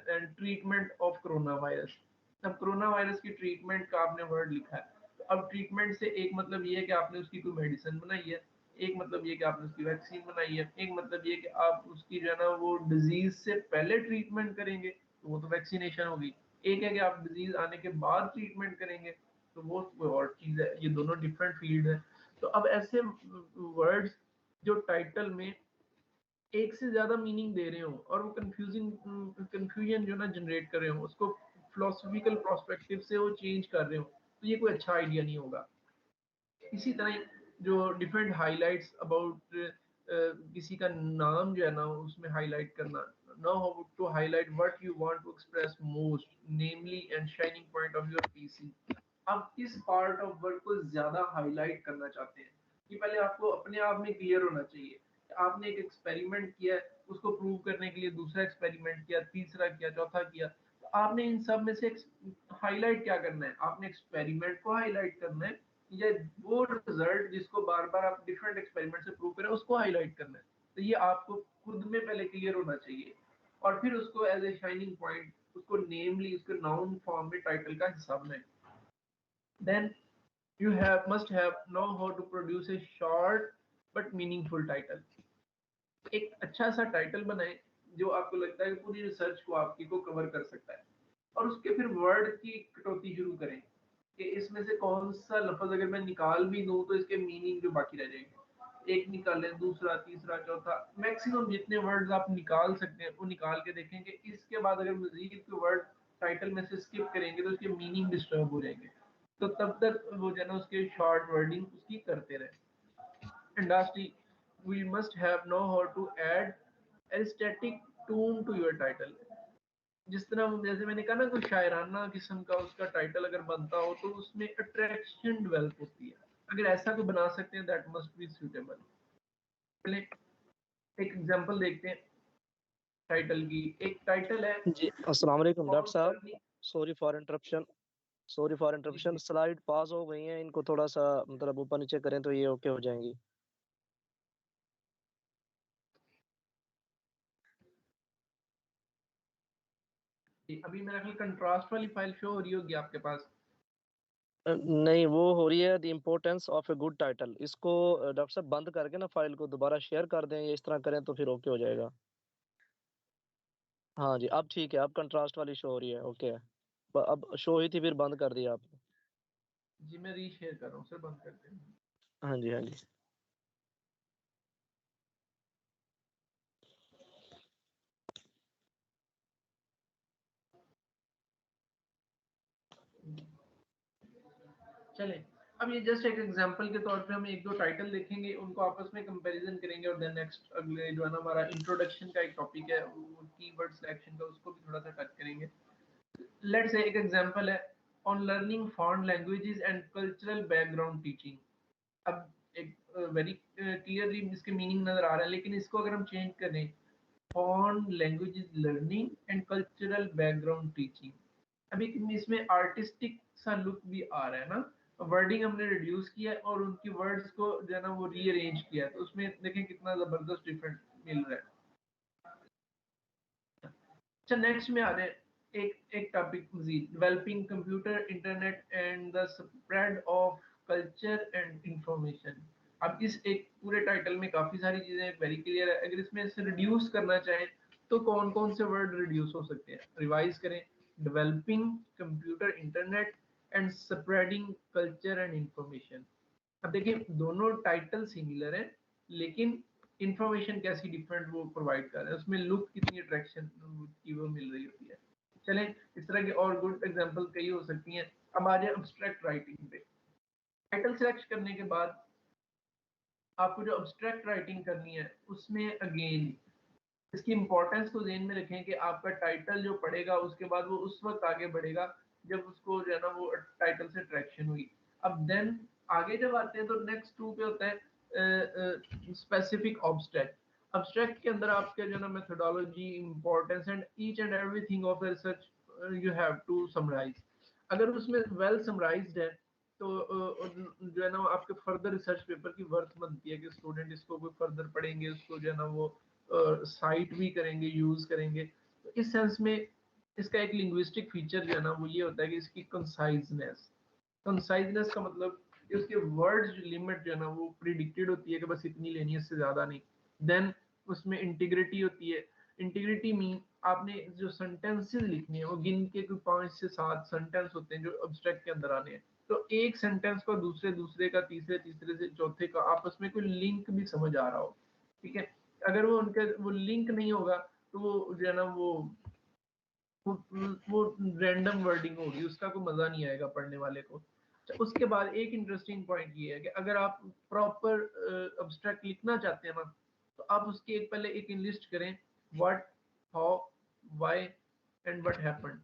and treatment of corona virus. अब कोरोना वायरस की ट्रीटमेंट का आपने वर्ड लिखा है, तो अब ट्रीटमेंट से एक मतलब ये है कि आपने उसकी कोई मेडिसिन बनाई है, एक मतलब ये कि आपने उसकी वैक्सीन बनाई है, एक मतलब ये कि आप उसकी जो है ना वो डिजीज से पहले ट्रीटमेंट करेंगे, तो वो तो वैक्सीनेशन होगी। एक है कि आप डिजीज आने के बाद ट्रीटमेंट करेंगे, तो वो कोई और चीज है। ये दोनों डिफरेंट फील्ड है। तो अब ऐसे वर्ड्स जो टाइटल में एक से ज्यादा मीनिंग दे रहे हो और वो कंफ्यूजन जो ना जनरेट कर रहे हो, उसको फिलोसफिकल प्रोस्पेक्टिव से वो चेंज कर रहे हो, तो ये कोई अच्छा आइडिया नहीं होगा। इसी तरह जो डिफरेंट हाइलाइट्स अबाउट किसी का नाम जो है ना उसमें हाईलाइट करना, know how to highlight what you want to express most namely and shining point of your piece. आप किस पार्ट ऑफ वर्क को ज्यादा हाईलाइट करना चाहते हैं, ये पहले आपको अपने आप में क्लियर होना चाहिए। आपने एक एक्सपेरिमेंट किया, उसको प्रूव करने के लिए दूसरा एक्सपेरिमेंट किया, तीसरा किया, चौथा किया, आपने इन सब में से हाईलाइट क्या करना है, आपने एक्सपेरिमेंट को हाईलाइट करना है या वो रिजल्ट जिसको बार बार आप डिफरेंट एक्सपेरिमेंट से प्रूव करें उसको हाईलाइट करना है। तो ये आपको खुद में पहले क्लियर होना चाहिए और फिर उसको एज ए शाइनिंग पॉइंट उसको नेमली उसके नाउन फॉर्म में टाइटल का हिस्सा बनाए। Then you must have know how to produce a short but meaningful title। एक अच्छा सा टाइटल बनाए जो आपको लगता है कि पूरी रिसर्च को आपकी को कवर कर सकता है, और उसके फिर वर्ड की कटौती शुरू करें कि इसमें से कौन सा लफ्ज अगर मैं निकाल भी दूं तो इसके मीनिंग जो बाकी रह जाएंगे, एक निकालें, दूसरा, तीसरा, चौथा, मैक्सिमम जितने वर्ड्स आप निकाल सकते हैं वो निकाल के देखें कि इसके बाद अगर मजीद के वर्ड टाइटल में से स्किप करेंगे तो उसके मीनिंग डिस्टर्ब हो जाएंगे। तो तब तक वो जो है ना उसके शॉर्ट वर्डिंग उसकी करते रहे। And lastly, we must have know how to add aesthetic tone to your title। जिस तरह जैसे मैंने कहा ना कोई शायराना किस्म का उसका टाइटल अगर बनता हो तो उसमें अट्रैक्शन डेवलप होती है। अगर ऐसा कोई बना सकते हैं दैट मस्ट बी सुटेबल। पहले एक एग्जांपल देखते हैं टाइटल की। एक टाइटल है जी अस्सलाम वालेकुम डॉक्टर फॉर साहब, लर्निंग। Sorry for interruption. जी जी स्लाइड पास हो गई हैं, इनको थोड़ा सा मतलब ऊपर नीचे करें तो ये ओके हो जाएंगी। अभी मेरा ख्याल कंट्रास्ट वाली फाइल शो हो रही होगी आपके पास। नहीं, वो हो रही है the importance of a good title. इसको डॉक्टर साहब बंद करके ना फाइल को दोबारा शेयर कर दें, या इस तरह करें तो फिर ओके हो जाएगा। हाँ जी, अब ठीक है, अब कंट्रास्ट वाली शो हो रही है, ओके है। अब शो हुई थी फिर बंद कर दिया आपने। जी मैं रीशेयर कर रहा हूँ सर, बंद करते हैं। हाँ जी, हाँ जी। चलें, अब ये जस्ट एक एग्जांपल के तौर पे हम एक दो टाइटल देखेंगे, उनको आपस में कंपैरिजन करेंगे और देन नेक्स्ट अगले जो है ना हमारा इंट्रोडक्शन का एक टॉपिक है वो कीवर्ड सिलेक्शन का, उसको भी थोड़ा सा टच करेंगे। लेट्स से एक एग्जांपल है on learning foreign languages and cultural background teaching. अब एक वेरी क्लियरली इसके मीनिंग नजर आ रहा है, लेकिन इसको अगर हम चेंज करें foreign languages learning and cultural background teaching, अभी इसमें आर्टिस्टिक सा लुक भी आ रहा है ना। वर्डिंग हमने रिड्यूस किया है और उनकी वर्ड्स को जो है ना वो रीअरेंज किया है, तो उसमें देखें कितना जबरदस्त डिफरेंट मिल रहा है। अच्छा नेक्स्ट में आ रहे हैं एक एक टॉपिक मजीद, developing computer internet and the spread of culture and information. अब इस एक पूरे टाइटल में काफी सारी चीजें वेरी क्लियर है, अगर इसमें से रिड्यूस करना चाहें तो कौन कौन से वर्ड रिड्यूस हो सकते हैं, रिवाइज करें, developing computer internet and spreading culture and information. अब देखिए दोनों टाइटल सिमिलर है लेकिन इंफॉर्मेशन कैसी डिफरेंट वो प्रोवाइड कर रहे हैं, उसमें लुक कितनी अट्रैक्शन की वो मिल रही होती है। चलें, इस तरह के और गुड एग्जांपल कई हो सकती हैं। अब आ जाए अब्स्ट्रैक्ट राइटिंग पे। टाइटल सेलेक्ट करने के बाद आपको जो अब्स्ट्रैक्ट राइटिंग करनी है उसमें अगेन इसकी इंपॉर्टेंस को ध्यान में रखें कि आपका टाइटल जो पढ़ेगा उसके बाद वो उस वक्त आगे बढ़ेगा जब उसको जो है ना वो टाइटल से अट्रैक्शन हुई। अब देन आगे जब आते हैं तो नेक्स्ट टू पे होता है स्पेसिफिक ऑब्स्ट्रैक्ट। अब्स्ट्रैक्ट के अंदर आपके जो है ना methodology, importance and each and everything of research you have to summarise. अगर उसमें वेल समराइज्ड है तो जो है ना आपके फर्दर रिसर्च पेपर की वर्थ बनती है कि स्टूडेंट इसको कोई फर्दर पढ़ेंगे, उसको जो है ना वो साइट भी करेंगे, यूज करेंगे। तो इस सेंस में इसका एक लिंग्विस्टिक फीचर जो है ना वो ये होता है कि इसकी कंसाइजनेस। कंसाइजनेस का मतलब कि उसके वर्ड्स लिमिट जो है ना वो प्रिडिक्टेड होती है कि बस इतनी लेनी है, इससे ज्यादा नहीं। देन उसमें इंटीग्रिटी होती है। इंटीग्रिटी मीन आपने जो सेंटेंसेस लिखने हैं वो गिन के कोई 5 से 7 सेंटेंस होते हैं जो अब्स्ट्रैक्ट के अंदर आने हैं। तो एक सेंटेंस को दूसरे दूसरे का तीसरे तीसरे से चौथे का आपस में कोई लिंक भी समझ आ रहा हो, ठीक है। अगर वो उनके वो लिंक नहीं होगा तो वो जो है ना वो, वो रैंडम वर्डिंग होगी, उसका कोई मजा नहीं आएगा पढ़ने वाले को। उसके बाद एक इंटरेस्टिंग पॉइंट ये है कि अगर आप प्रॉपर अब्स्ट्रैक्ट लिखना चाहते हैं ना तो आप उसकी एक पहले एक लिस्ट करें, what, how, why and what happened.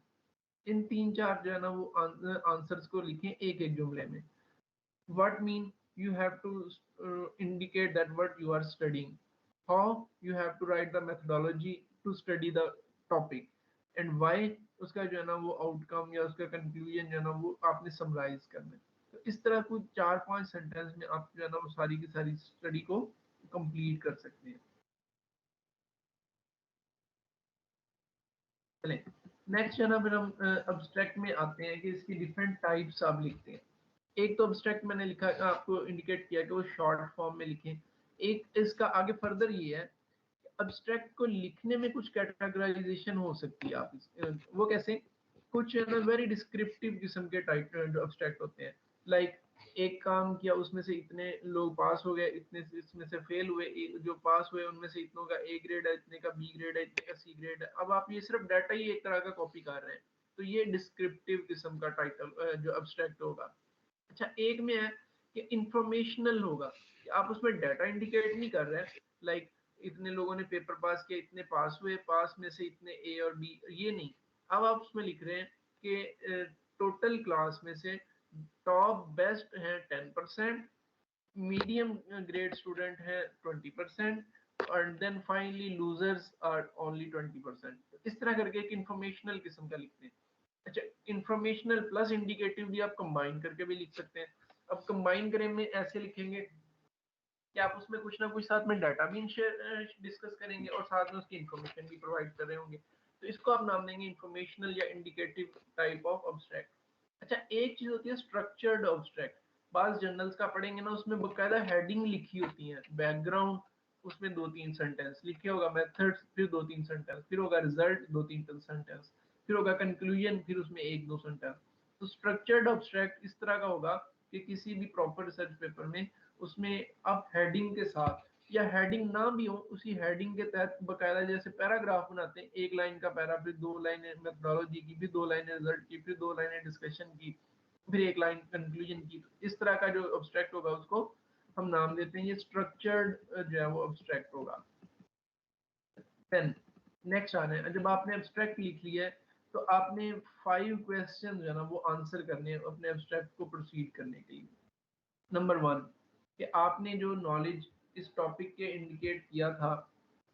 इन 3 4 जो है ना वो आंसर्स को लिखें एक एक जुमले में। What mean you have to indicate that what you are studying. How you have to write the methodology to study the topic, and why उसका जो है ना वो आउटकम या उसका कंक्लूजन जो है ना वो आपने समराइज करना है। तो इस तरह कुछ 4-5 सेंटेंस में आप जो है ना वो सारी की सारी स्टडी को कंप्लीट कर सकते हैं। चलें नेक्स्ट जो है ना फिर हम अब्स्ट्रैक्ट में आते हैं कि इसकी डिफरेंट टाइप्स आप लिखते हैं। एक तो अब्स्ट्रैक्ट मैंने लिखा आपको इंडिकेट किया कि वो शॉर्ट फॉर्म में लिखें। एक इसका आगे फर्दर ये है अब्स्ट्रैक्ट को लिखने में कुछ कैटेगराइजेशन हो सकती है। आप वो कैसे, कुछ है ना वेरी डिस्क्रिप्टिव किस्म के टाइप अब्स्ट्रैक्ट होते हैं। लाइक एक काम किया उसमें से इतने लोग पास हो गए, इतने से इसमें से फेल हुए, जो पास हुए उनमें से इतनों का ए ग्रेड है, इतने का बी ग्रेड है, इतने का सी ग्रेड है। अब आप ये सिर्फ डाटा ही एक तरह का कॉपी कर रहे हैं, तो ये डिस्क्रिप्टिव किस्म का टाइटल जो अब्स्ट्रैक्ट होगा। अच्छा एक में है कि इंफॉर्मेशनल होगा कि आप उसमें डाटा इंडिकेट नहीं कर रहे हैं। लाइक इतने लोगों ने पेपर पास किया, इतने पास हुए, पास में से इतने ए और बी, ये नहीं। अब आप उसमें लिख रहे हैं कि टोटल क्लास में से टॉप बेस्ट है 10%, मीडियम ग्रेड स्टूडेंट है 20%, और then finally losers are only 20%। इस तरह करके एक इंफॉर्मेशनल किस्म का लिखते हैं। अच्छा इंफॉर्मेशनल प्लस इंडिकेटिव भी आप कंबाइन करके भी लिख सकते हैं। अब कंबाइन करें में ऐसे लिखेंगे कि आप उसमें कुछ ना कुछ साथ में डाटा भी डिस्कस करेंगे और साथ में उसकी इंफॉर्मेशन भी प्रोवाइड कर रहे होंगे। तो इसको आप नाम देंगे इंफॉर्मेशनल या इंडिकेटिव टाइप ऑफ अब्स्ट्रैक्ट। अच्छा एक चीज होती है स्ट्रक्चर्ड अब्स्ट्रैक्ट। बाज जर्नल्स का पढ़ेंगे ना, उसमें बकायदा हेडिंग लिखी होती है, बैकग्राउंड, उसमें 2-3 सेंटेंस लिखे होगा, मेथड्स फिर 2-3 सेंटेंस, फिर होगा रिजल्ट 2-3 सेंटेंस, फिर होगा कंक्लूजन, फिर उसमें 1-2 सेंटेंस। तो स्ट्रक्चर्ड अब्स्ट्रैक्ट इस तरह का होगा कि किसी भी प्रॉपर रिसर्च पेपर में उसमें आप हेडिंग के साथ या हेडिंग ना भी हो, उसी हेडिंग के तहत बकायदा जैसे पैराग्राफ बनाते हैं, एक लाइन का पैरा, फिर 2 लाइनें मेथोडोलॉजी की, फिर 2 लाइनें रिजल्ट की, फिर 2 लाइनें डिस्कशन की, फिर 1 लाइन कंक्लूजन की। इस तरह का जो अब्स्ट्रैक्ट होगा उसको हम नाम देते हैं, ये स्ट्रक्चर्ड जो है वो अब्स्ट्रैक्ट होगा। देन नेक्स्ट आने हैं, जब आपने एब्स्ट्रैक्ट लिख लिया है तो आपने 5 क्वेश्चन जो है ना वो आंसर करने हैं अपने एब्स्ट्रैक्ट को प्रोसीड करने के लिए। नंबर 1 कि आपने जो नॉलेज इस टॉपिक के इंडिकेट किया था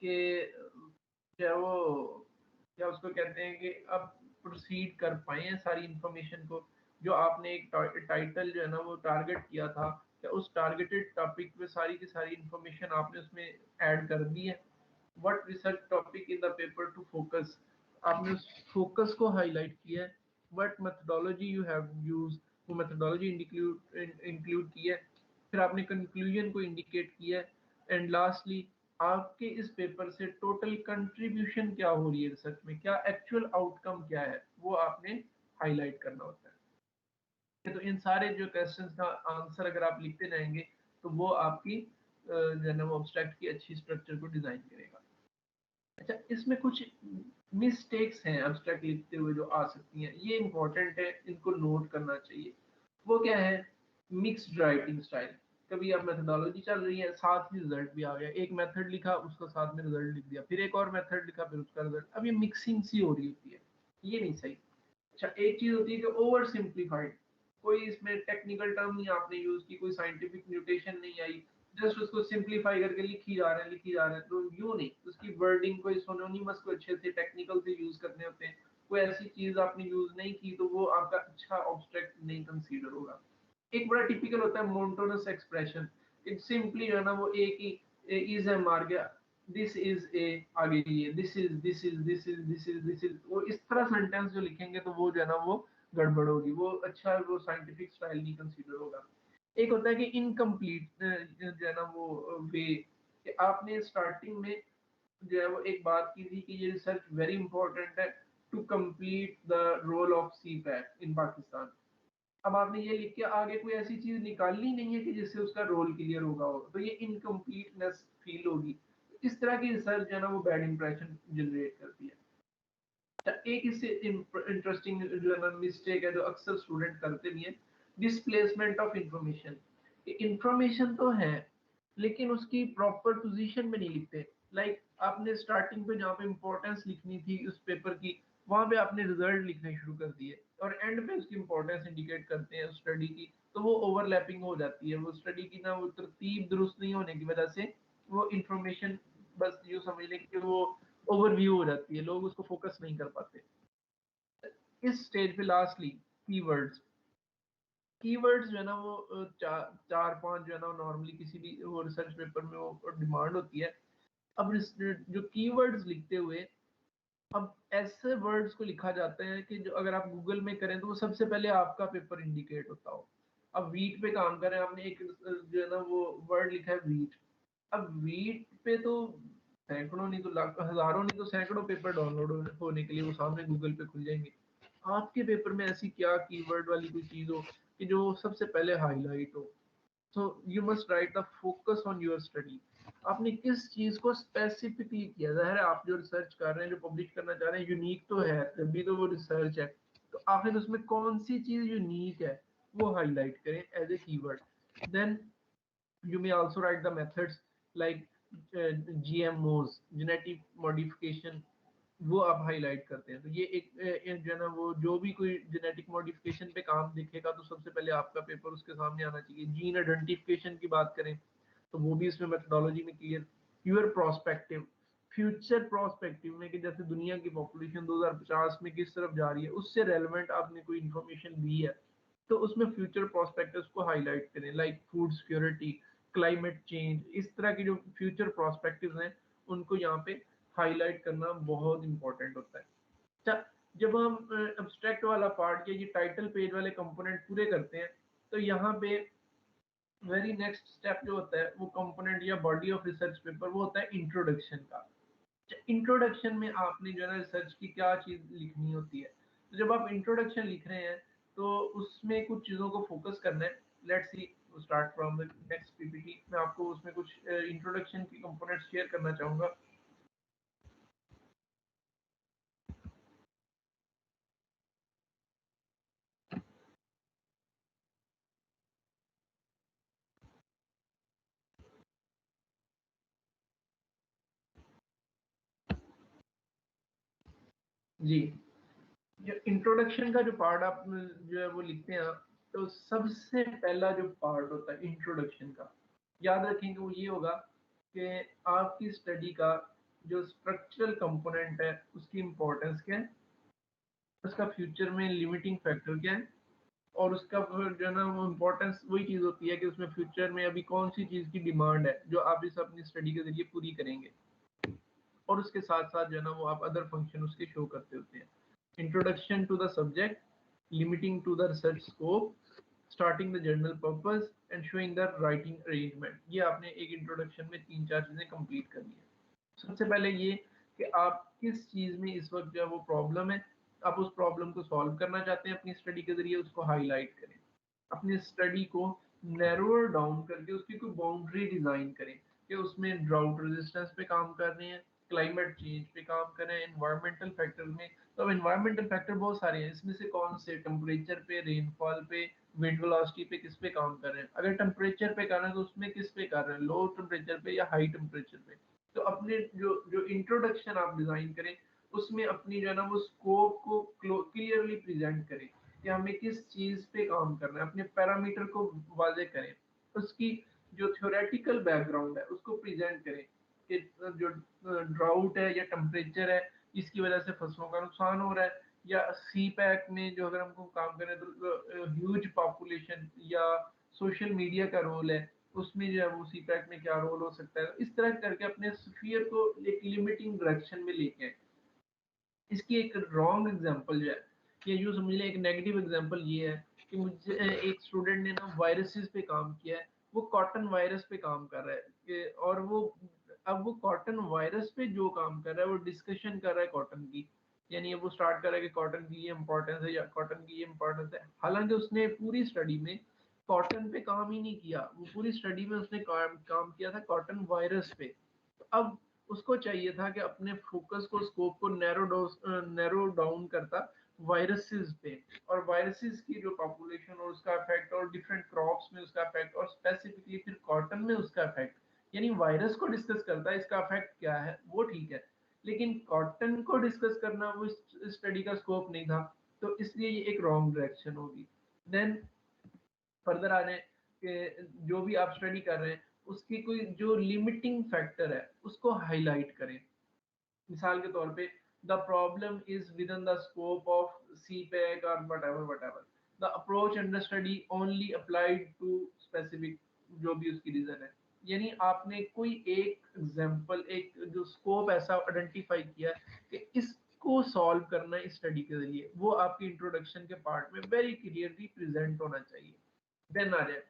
कि क्या वो क्या उसको कहते हैं कि आप प्रोसीड कर पाए हैं सारी इंफॉर्मेशन को, जो आपने एक टाइटल जो है ना वो टारगेट किया था, क्या उस टारगेटेड टॉपिक पे सारी की सारी इंफॉर्मेशन आपने उसमें ऐड कर दी है। What research topic in the paper two focus, आपने उस फोकस को हाईलाइट किया है। What methodology you have use, वो मेथोडोलॉजी इंक्लूड की है। फिर आपने कंक्लूजन को इंडिकेट किया है। एंड लास्टली आपके इस पेपर से टोटल कंट्रीब्यूशन क्या हो रही है रिसर्च में, क्या एक्चुअल आउटकम क्या है, वो आपने हाईलाइट करना होता है। तो इन सारे जो क्वेश्चंस का आंसर अगर आप लिखते जाएंगे तो वो आपकी जो है ना वो एब्स्ट्रैक्ट की अच्छी स्ट्रक्चर को डिजाइन करेगा। अच्छा इसमें कुछ मिस्टेक्स हैं एब्स्ट्रैक्ट लिखते हुए जो आ सकती हैं, ये इंपॉर्टेंट है, इनको नोट करना चाहिए। वो क्या है, मिक्स्ड राइटिंग स्टाइल। कभी आप मेथोडोलॉजी चल रही है, साथ ही रिजल्ट भी आ गया, एक मेथड लिखा उसका साथ में रिजल्ट लिख दिया, फिर एक और मेथड लिखा फिर उसका रिजल्ट, अब ये मिक्सिंग सी हो रही होती है, ये नहीं सही। अच्छा एक चीज होती है कि ओवर सिंप्लीफाइड, कोई इसमें टेक्निकल टर्म नहीं आपने यूज की, कोई साइंटिफिक म्यूटेशन नहीं आई, जस्ट उसको सिंप्लीफाई करके लिखी जा रहे हैं लिखी जा रहे हैं। तो यूं नहीं, उसकी वर्डिंग को सोनोनिमस को अच्छे से टेक्निकल से यूज करने होते हैं। कोई ऐसी चीज आपने यूज नहीं की तो वो आपका अच्छा ऑब्स्ट्रैक्ट नहीं कंसीडर होगा। एक बड़ा टिपिकल होता है मोनोटोनस एक्सप्रेशन, इट सिंपली जो है ना वो एक ही इज है मार गया, दिस इज ए आगे ये this is this is this is this is this is, वो इस तरह सेंटेंस जो लिखेंगे तो वो जो है ना वो गड़बड़ होगी, वो अच्छा वो साइंटिफिक स्टाइल नहीं कंसीडर होगा। एक होता है कि इनकम्प्लीट जो है ना वो वे, कि आपने स्टार्टिंग में जो है वो एक बात की थी कि ये रिसर्च वेरी इंपॉर्टेंट है to complete the role of CPEC in Pakistan. अब आपने ये लिख के आगे कोई ऐसी चीज निकालनी नहीं है कि जिससे उसका रोल क्लियर होगा हो, तो ये इनकम्प्लीटनेस फील होगी। इस तरह की रिसर्च जो है ना वो बैड इंप्रेशन जनरेट करती है। एक इससे इंटरेस्टिंग जो है ना मिस्टेक है जो अक्सर स्टूडेंट करते भी हैं, डिस्प्लेसमेंट ऑफ इंफॉर्मेशन। इंफॉर्मेशन तो है लेकिन उसकी प्रॉपर पोजीशन में नहीं लिखते। लाइक आपने स्टार्टिंग पे जहाँ पे इंपॉर्टेंस लिखनी थी उस पेपर की, वहां पे आपने रिजल्ट लिखने शुरू कर दिए और एंड पे उसकी इंपॉर्टेंस इंडिकेट करते हैं स्टडी की, तो वो ओवरलैपिंग हो जाती है। वो स्टडी की ना वो तरतीब दुरुस्त नहीं होने की वजह से वो इंफॉर्मेशन बस यूँ समझ लें कि वो ओवरव्यू हो जाती है, लोग उसको फोकस नहीं कर पाते। इस स्टेज पे लास्टली कीवर्ड्स कीवर्ड्स जो है ना वो चार पांच जो है ना नॉर्मली किसी भी वो रिसर्च पेपर में वो डिमांड होती है। अब जो कीवर्ड्स लिखते हुए अब ऐसे वर्ड्स को लिखा जाता है कि जो अगर आप गूगल में करें तो वो सबसे पहले आपका पेपर इंडिकेट होता हो। अब वीट पे काम करें, आपने एक जो है ना वो वर्ड लिखा है वीट। अब वीट पे तो सैकड़ों नहीं तो लाख हजारों नहीं तो सैकड़ों पेपर डाउनलोड होने के लिए वो सामने गूगल पे खुल जाएंगे। आपके पेपर में ऐसी क्या कीवर्ड वाली कोई चीज हो कि जो सबसे पहले हाईलाइट हो। So you must write the focus on your study. आपने किस चीज को स्पेसिफिकली किया, जाहिर है आप जो रिसर्च कर रहे हैं जो पब्लिश करना चाह रहे हैं यूनिक तो है, तभी तो वो रिसर्च है। तो आखिर उसमें कौन सी चीज यूनिक है वो हाईलाइट करें as a keyword. Then you may also write the methods like GMOs, genetic modification, वो आप हाईलाइट करते हैं। तो ये एक जो है ना वो जो भी कोई जेनेटिक मॉडिफिकेशन पे काम दिखेगा तो सबसे पहले आपका पेपर उसके सामने आना चाहिए। जीन आइडेंटिफिकेशन की बात करें तो वो भी इसमें मेथोडोलॉजी में clear. Your prospective, future prospective में कि जैसे दुनिया की पॉपुलेशन 2050 में किस तरफ जा रही है उससे रेलेवेंट आपने कोई इंफॉर्मेशन दी है तो उसमें फ्यूचर प्रोस्पेक्टिव्स को हाईलाइट करें, like food security, climate change. इस तरह की जो फ्यूचर प्रोस्पेक्टिव्स हैं उनको यहाँ पे हाईलाइट करना बहुत इंपॉर्टेंट होता है। अच्छा, जब हम एब्स्ट्रैक्ट वाला पार्ट या ये टाइटल पेज वाले कंपोनेंट पूरे करते हैं तो यहाँ पे वेरी नेक्स्ट स्टेप जो होता है वो कंपोनेंट या बॉडी ऑफ रिसर्च पेपर वो होता है इंट्रोडक्शन का। इंट्रोडक्शन में आपने जो है ना रिसर्च की क्या चीज लिखनी होती है। तो जब आप इंट्रोडक्शन लिख रहे हैं तो उसमें कुछ चीजों को फोकस करना है। Let's see start from the next PPT. मैं आपको उसमें कुछ इंट्रोडक्शन की कंपोनेंट्स शेयर करना चाहूंगा। जी, जो इंट्रोडक्शन का जो पार्ट आप जो है वो लिखते हैं आप, तो सबसे पहला जो पार्ट होता है इंट्रोडक्शन का, याद रखेंगे वो ये होगा कि आपकी स्टडी का जो स्ट्रक्चरल कंपोनेंट है उसकी इंपॉर्टेंस क्या है, उसका फ्यूचर में लिमिटिंग फैक्टर क्या है, और उसका फिर जो है ना वो इम्पोर्टेंस वही चीज होती है कि उसमें फ्यूचर में अभी कौन सी चीज की डिमांड है जो आप इस अपनी स्टडी के जरिए पूरी करेंगे। और उसके साथ साथ जो है ना वो आप अदर फंक्शन उसके शो करते होते हैं। Introduction to the subject, limiting to the research scope, starting the journal purpose and showing the writing arrangement. ये आपने एक इंट्रोडक्शन में तीन चार चीजें कंप्लीट करनी है। सबसे पहले ये कि आप किस चीज में इस वक्त जो है वो प्रॉब्लम है, आप उस प्रॉब्लम को सॉल्व करना चाहते हैं अपनी स्टडी के जरिए, उसको हाईलाइट करें। अपनी स्टडी को नैरोअर डाउन करके उसकी कोई बाउंड्री डिजाइन करें कि उसमें ड्राउट रेजिस्टेंस पे काम कर रहे हैं, क्लाइमेट चेंज पे काम कर रहे हैं, एनवायरमेंटल फैक्टर में। तो अब एनवायरमेंटल फैक्टर बहुत सारे हैं, इसमें से कौन से टेम्परेचर पे, रेनफॉल पे, विंड वेलोसिटी पे किस पे काम कर रहे हैं। अगर टेम्परेचर पे कर रहे हैं तो उसमें किस पे कर रहे हैं, लो टेम्परेचर पे या हाई टेम्परेचर पे। तो अपने जो जो इंट्रोडक्शन आप डिजाइन करें उसमें अपनी जो है ना वो स्कोप को क्लियरली प्रेजेंट करें कि हमें किस चीज पे काम करना है, अपने पैरामीटर को वाजे करें, उसकी जो थ्योरेटिकल बैकग्राउंड है उसको प्रेजेंट करें कि जो ड्राउट है या टेम्परेचर है इसकी वजह से फसलों का नुकसान हो रहा है, या सी पैक में जो अगर हमको काम करें तो ह्यूज पॉपुलेशन या सोशल मीडिया का रोल है उसमें जो है वो सी पैक में क्या रोल हो सकता है। इस तरह करके अपने स्फीयर को एक लिमिटिंग डायरेक्शन में लेके आए। इसकी एक रॉन्ग एग्जांपल जो है कि यूँ समझ लें, एक नेगेटिव एग्जांपल ये है कि मुझे एक स्टूडेंट ने ना वायरसेस पे काम किया है, वो कॉटन वायरस पे काम कर रहा है और वो अब वो कॉटन वायरस पे जो काम कर रहा है वो डिस्कशन कर रहा है कॉटन की, यानी वो स्टार्ट कर रहा है कि कॉटन की ये इंपॉर्टेंस है या कॉटन की ये इंपॉर्टेंस है। हालांकि उसने पूरी स्टडी में कॉटन पे काम ही नहीं किया, वो पूरी स्टडी में उसने काम किया था कॉटन वायरस पे। तो अब उसको चाहिए था कि अपने फोकस को स्कोप को नैरो डाउन करता वायरसेस पे, और वायरसेस की जो पॉपुलेशन और उसका इफेक्ट और डिफरेंट क्रॉप्स में उसका इफेक्ट और स्पेसिफिकली फिर कॉटन में उसका इफेक्ट, यानी वायरस को डिस्कस करता है इसका इफेक्ट क्या है वो ठीक है, लेकिन कॉटन को डिस्कस करना वो स्टडी का स्कोप नहीं था। तो इसलिए ये एक रॉन्ग डायरेक्शन होगी। देन फर्दर आ रहे हैं कि जो भी आप स्टडी कर रहे हैं उसकी कोई जो लिमिटिंग फैक्टर है उसको हाईलाइट करें। मिसाल के तौर पे the problem is within the scope of CPEC or whatever. The approach under study only applied to specific जो भी उसकी रीजन है, यानी आपने कोई एक एग्जांपल, एक जो स्कोप ऐसा आइडेंटिफाई किया कि इसको सॉल्व करना है इस स्टडी के जरिए, वो आपकी इंट्रोडक्शन के पार्ट में वेरी क्लियरली प्रेजेंट होना चाहिए। देन आ जाए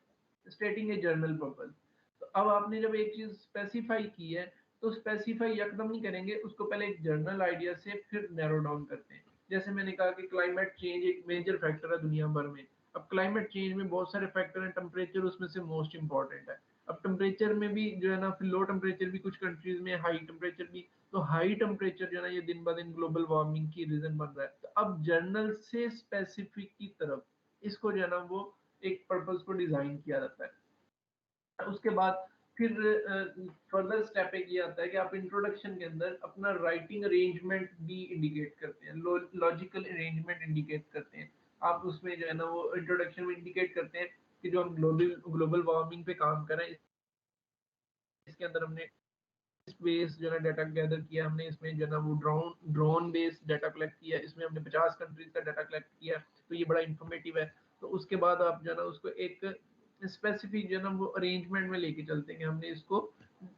स्टेटिंग ए जर्नल पर्पस। तो अब आपने जब एक चीज स्पेसिफाई की है, तो स्पेसिफाई एकदम नहीं करेंगे उसको, पहले एक जर्नल आइडिया से फिर नैरो डाउन करते हैं। जैसे मैंने कहा कि क्लाइमेट चेंज एक मेजर फैक्टर है दुनिया भर में। अब क्लाइमेट चेंज में बहुत सारे फैक्टर हैं, टेम्परेचर उसमें से मोस्ट इंपॉर्टेंट है। अब टेम्परेचर में भी जो है ना, फिर लो टेम्परेचर भी कुछ कंट्रीज में, हाई टेम्परेचर भी। तो हाई टेम्परेचर जो है ना, ये दिन ब दिन ग्लोबल वार्मिंग की रीजन बन रहा है। तो अब जर्नल से स्पेसिफिक की तरफ इसको जो है ना, वो एक पर्पस को डिजाइन किया जाता है। उसके बाद फिर फर्दर स्टेप एक ये आता है कि आप इंट्रोडक्शन के अंदर अपना राइटिंग अरेंजमेंट भी इंडिकेट करते हैं, लॉजिकल अरेंजमेंट इंडिकेट करते हैं। आप उसमें जो है ना, वो इंट्रोडक्शन में इंडिकेट करते हैं कि जो हम ग्लोबल ग्लोबल वार्मिंग पे काम कर रहे हैं, इसके अंदर हमने बेस जो है डाटा गैदर किया, हमने इसमें जो है ना वो drone drone based data collect किया, इसमें हमने 50 कंट्रीज का डाटा कलेक्ट किया। तो ये बड़ा इंफॉर्मेटिव है। तो उसके बाद आप जो है ना उसको एक स्पेसिफिक जो है ना वो अरेंजमेंट में लेके चलते हैं कि हमने इसको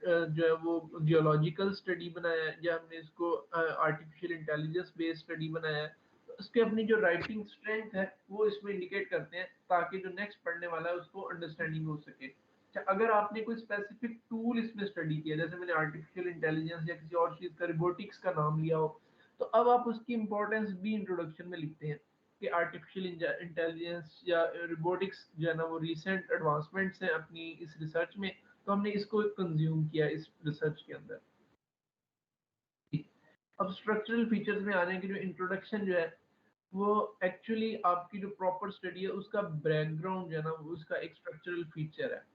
जो है वो जियोलॉजिकल स्टडी बनाया है, या हमने इसको आर्टिफिशियल इंटेलिजेंस बेस्ड स्टडी बनाया है। तो उसके अपनी जो राइटिंग स्ट्रेंथ है वो इसमें इंडिकेट करते हैं, ताकि जो नेक्स्ट पढ़ने वाला है उसको अंडरस्टैंडिंग हो सके। अच्छा, अगर आपने कोई स्पेसिफिक टूल इसमें स्टडी किया, जैसे मैंने आर्टिफिशियल इंटेलिजेंस या किसी और चीज का, रोबोटिक्स का नाम लिया हो, तो अब आप उसकी इंपॉर्टेंस भी इंट्रोडक्शन में लिखते हैं कि आर्टिफिशियल इंटेलिजेंस या रोबोटिक्स जो है ना वो रिसेंट एडवांसमेंट्स हैं अपनी इस रिसर्च में, तो हमने इसको कंज्यूम किया इस रिसर्च के अंदर। अब स्ट्रक्चरल फीचर्स में आने की जो इंट्रोडक्शन जो है, वो एक्चुअली आपकी जो प्रॉपर स्टडी है उसका बैकग्राउंड जो है ना, वो उसका एक स्ट्रक्चरल फीचर है।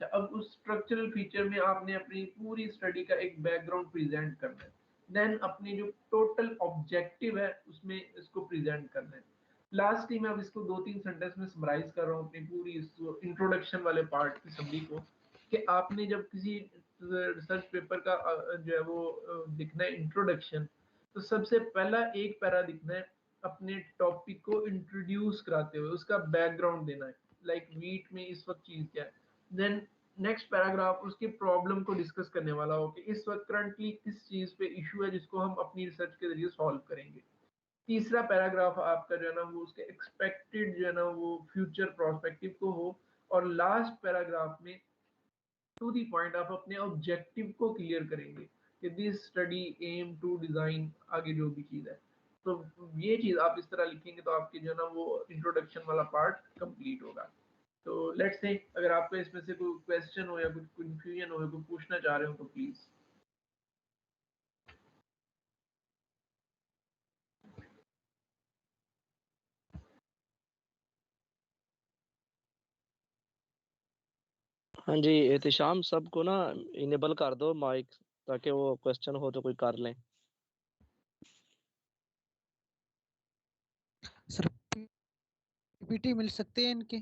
अब उस स्ट्रक्चरल फीचर में आपने अपनी पूरी स्टडी का एक बैकग्राउंड प्रेजेंट करना है। देन अपनी जो टोटल ऑब्जेक्टिव है उसमें इसको प्रेजेंट करना है। लास्ट में अब इसको 2-3 सेंटेंस में समराइज कर रहा हूँ अपनी पूरी इस इंट्रोडक्शन वाले पार्ट की समरी को, कि आपने जब किसी रिसर्च पेपर का जो है वो लिखना है इंट्रोडक्शन, तो सबसे पहला एक पैरा लिखना है अपने टॉपिक को इंट्रोड्यूस कराते हुए, उसका बैकग्राउंड देना है, लाइक वीट में इस वक्त चीज क्या है। देन नेक्स्ट पैराग्राफ उसकी प्रॉब्लम को डिस्कस करने वाला हो कि इस वक्त करंटली किस चीज पे इशू है जिसको हम अपनी रिसर्च के जरिए सॉल्व करेंगे। तीसरा पैराग्राफ आपका जो है ना वो उसके एक्सपेक्टेड जो है ना वो फ्यूचर प्रोस्पेक्टिव को हो। और लास्ट पैराग्राफ में टू दी पॉइंट आप अपने ऑब्जेक्टिव को क्लियर करेंगे कि this study aim to design आगे जो भी चीज है। तो ये चीज आप इस तरह लिखेंगे तो आपके जो है ना वो इंट्रोडक्शन वाला पार्ट कंप्लीट होगा। तो लेट्स से अगर आपको इसमें से कोई क्वेश्चन हो या कुछ कंफ्यूजन हो या कुछ पूछना चाह रहे हो तो प्लीज। हाँ जी एहतिशाम, सबको ना इनेबल कर दो माइक, ताकि वो क्वेश्चन हो तो कोई कर लें। सर पीपीटी मिल सकते हैं इनके?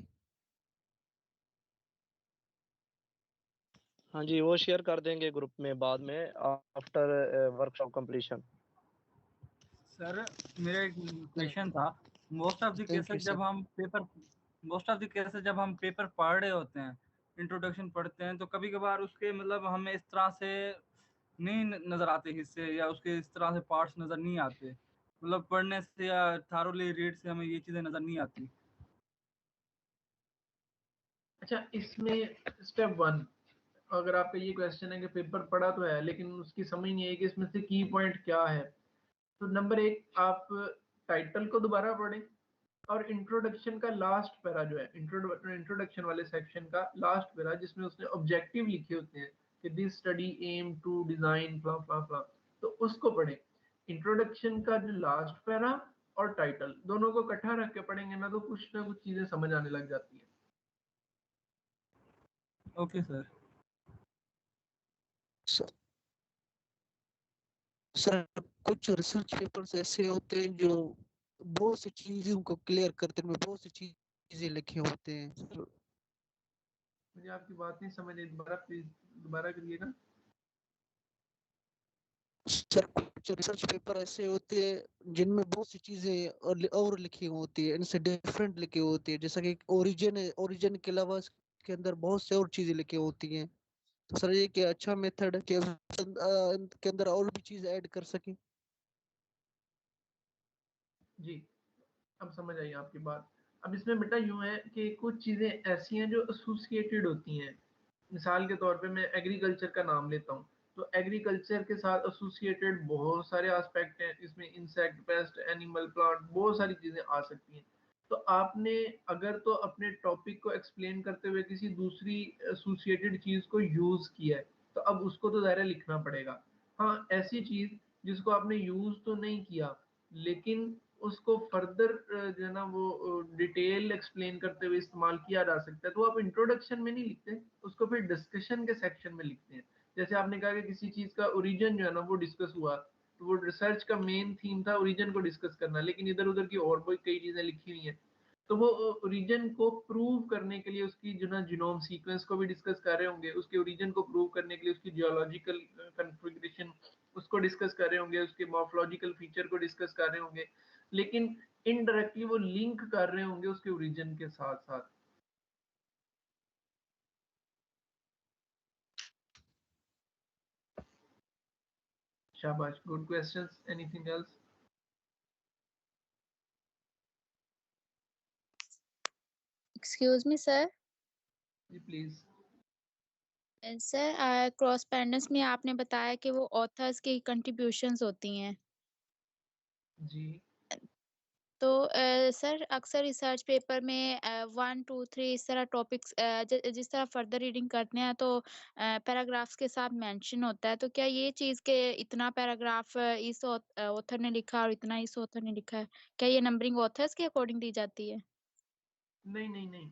हाँ जी, वो शेयर कर देंगे ग्रुप में बाद में, आफ्टर वर्कशॉप कंप्लीशन। सर मेरा एक क्वेश्चन था। Most of the Thank you, cases sir. जब हम पेपर पढ़ रहे होते हैं, इंट्रोडक्शन पढ़ते हैं, तो कभी कभार उसके मतलब हमें इस तरह से नहीं नजर आते हिस्से, या उसके इस तरह से पार्ट्स नजर नहीं आते, मतलब पढ़ने से या थारोली रीड से हमें ये चीजें नजर नहीं आती। अच्छा, इसमें स्टेप 1, अगर आपका ये क्वेश्चन है कि पेपर पढ़ा तो है लेकिन उसकी समझ नहीं है कि इसमें से की पॉइंट क्या है, तो नंबर 1 आप टाइटल को दोबारा पढ़ें, और इंट्रोडक्शन का लास्ट पैरा जो है, इंट्रोडक्शन वाले सेक्शन का लास्ट पैरा जिसमें उसने ऑब्जेक्टिव लिखे होते हैं कि this study aim to design फ्ला फ्ला फ्ला, तो उसको पढ़ें। इंट्रोडक्शन का जो लास्ट पैरा और टाइटल दोनों को इकट्ठा रख के पढ़ेंगे ना, तो कुछ ना कुछ चीजें समझ आने लग जाती है। Okay sir. सर कुछ रिसर्च पेपर्स ऐसे होते हैं जो बहुत सी चीजों को क्लियर करते हैं, बहुत सी चीजें लिखे होते हैं सर। मुझे आपकी बात नहीं समझ आई, दोबारा प्लीज दोबारा करिएगा। सर कुछ रिसर्च पेपर ऐसे होते हैं जिनमें बहुत सी चीजें और लिखी होती है, इनसे डिफरेंट लिखी होती है, जैसा कि ओरिजिन है, ओरिजिन के अलावा इसके अंदर बहुत से और चीजें लिखी होती हैं। तो सर ये क्या अच्छा मेथड है कि इनके अंदर और भी चीज ऐड कर सके? जी, अब समझ आई आपकी बात। अब इसमें बेटा यूँ है कि कुछ चीज़ें ऐसी हैं जो एसोसिएटेड होती हैं। मिसाल के तौर पे मैं एग्रीकल्चर का नाम लेता हूँ, तो एग्रीकल्चर के साथ एसोसिएटेड बहुत सारे एस्पेक्ट हैं। इसमें इंसेक्ट, पेस्ट, एनिमल, प्लांट, बहुत सारी चीज़ें आ सकती हैं। तो आपने अगर तो अपने टॉपिक को एक्सप्लेन करते हुए किसी दूसरी एसोसिएटेड चीज़ को यूज़ किया है, तो अब उसको तो ज़ाहिर है लिखना पड़ेगा। हाँ, ऐसी चीज़ जिसको आपने यूज़ तो नहीं किया, लेकिन उसको फर्दर जो है ना वो डिटेल एक्सप्लेन करते हुए इस्तेमाल किया जा सकता है, तो आप इंट्रोडक्शन में नहीं लिखते, उसको फिर डिस्कशन के सेक्शन में लिखते हैं। जैसे आपने कहा कि किसी चीज़ का ओरिजिन जो है ना वो डिस्कस हुआ, तो वो रिसर्च का मेन थीम था ओरिजिन को डिस्कस करना, लेकिन इधर-उधर की और भी कई चीज़ें लिखी हुई हैं। तो वो ओरिजिन को प्रूव करने के लिए उसकी जो ना जीनोम सीक्वेंस को भी डिस्कस कर रहे होंगे, उसके ओरिजिन को प्रूव करने के लिए उसकी जियोलॉजिकल कॉन्फ़िगरेशन उसको डिस्कस कर रहे होंगे, उसके मॉर्फोलॉजिकल फीचर को डिस्कस कर रहे होंगे, लेकिन इनडायरेक्टली वो लिंक कर रहे होंगे उसके ओरिजिन के साथ-साथ। शाबाश, good questions. Anything else? Excuse me sir. जी प्लीज। सर क्रॉसपेंडेंस में आपने बताया कि वो ऑथर्स की कंट्रीब्यूशंस होती हैं, जी। तो सर अक्सर रिसर्च पेपर में 1 2 3 इस तरह टॉपिक्स जिस तरह फर्दर रीडिंग करते हैं तो पैराग्राफ्स के साथ मेंशन होता है, तो क्या ये चीज़ के इतना पैराग्राफ इस ऑथर ने लिखा और इतना इस ऑथर ने लिखा है, क्या ये नंबरिंग ऑथर्स के अकॉर्डिंग दी जाती है? नहीं,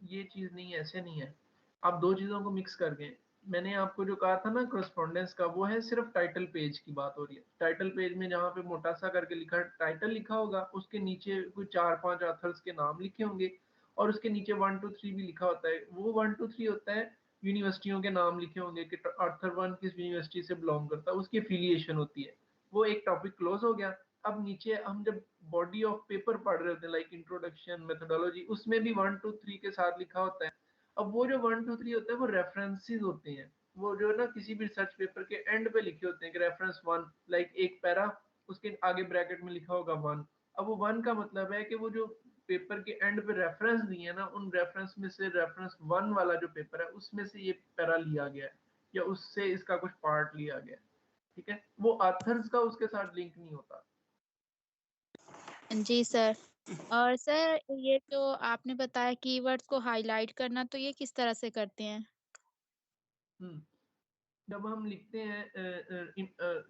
ये चीज़ नहीं है, ऐसे नहीं है। आप 2 चीज़ों को मिक्स कर गए। मैंने आपको जो कहा था ना कॉरेस्पॉन्डेंस का, वो है सिर्फ़ टाइटल पेज की बात हो रही है। टाइटल पेज में जहाँ पे मोटा-सा करके लिखा टाइटल लिखा होगा, उसके नीचे कोई 4-5 ऑथर्स के नाम लिखे होंगे और उसके नीचे 1 2 3 भी लिखा होता है। वो 1 2 3 होता है, यूनिवर्सिटियों के नाम लिखे होंगे कि ऑथर 1 किस यूनिवर्सिटी से बिलॉन्ग करता है, उसकी एफिलिएशन होती है। वो एक टॉपिक क्लोज़ हो गया। अब नीचे हम जब बॉडी ऑफ पेपर पढ़ रहे होते हैं लाइक इंट्रोडक्शन, मेथोडोलॉजी, उसमें भी 1 2 3 के साथ लिखा होता है। अब वो जो 1 2 3 होते हैं वो रेफरेंसेस होते हैं। वो जो है ना किसी भी रिसर्च पेपर के एंड पे लिखे होते हैं कि रेफरेंस 1, लाइक एक पैरा, उसके आगे ब्रैकेट में लिखा होगा 1। अब वो 1 का मतलब है कि वो जो पेपर के एंड पे रेफरेंस दिए है ना, उन रेफरेंस में से रेफरेंस 1 वाला जो पेपर है उसमें से ये पैरा लिया गया है या उससे इसका कुछ पार्ट लिया गया है। ठीक है, वो ऑथर्स का उसके साथ लिंक नहीं होता। जी सर। और सर ये जो आपने बताया कीवर्ड्स को हाईलाइट करना, तो ये किस तरह से करते हैं? जब हम लिखते हैं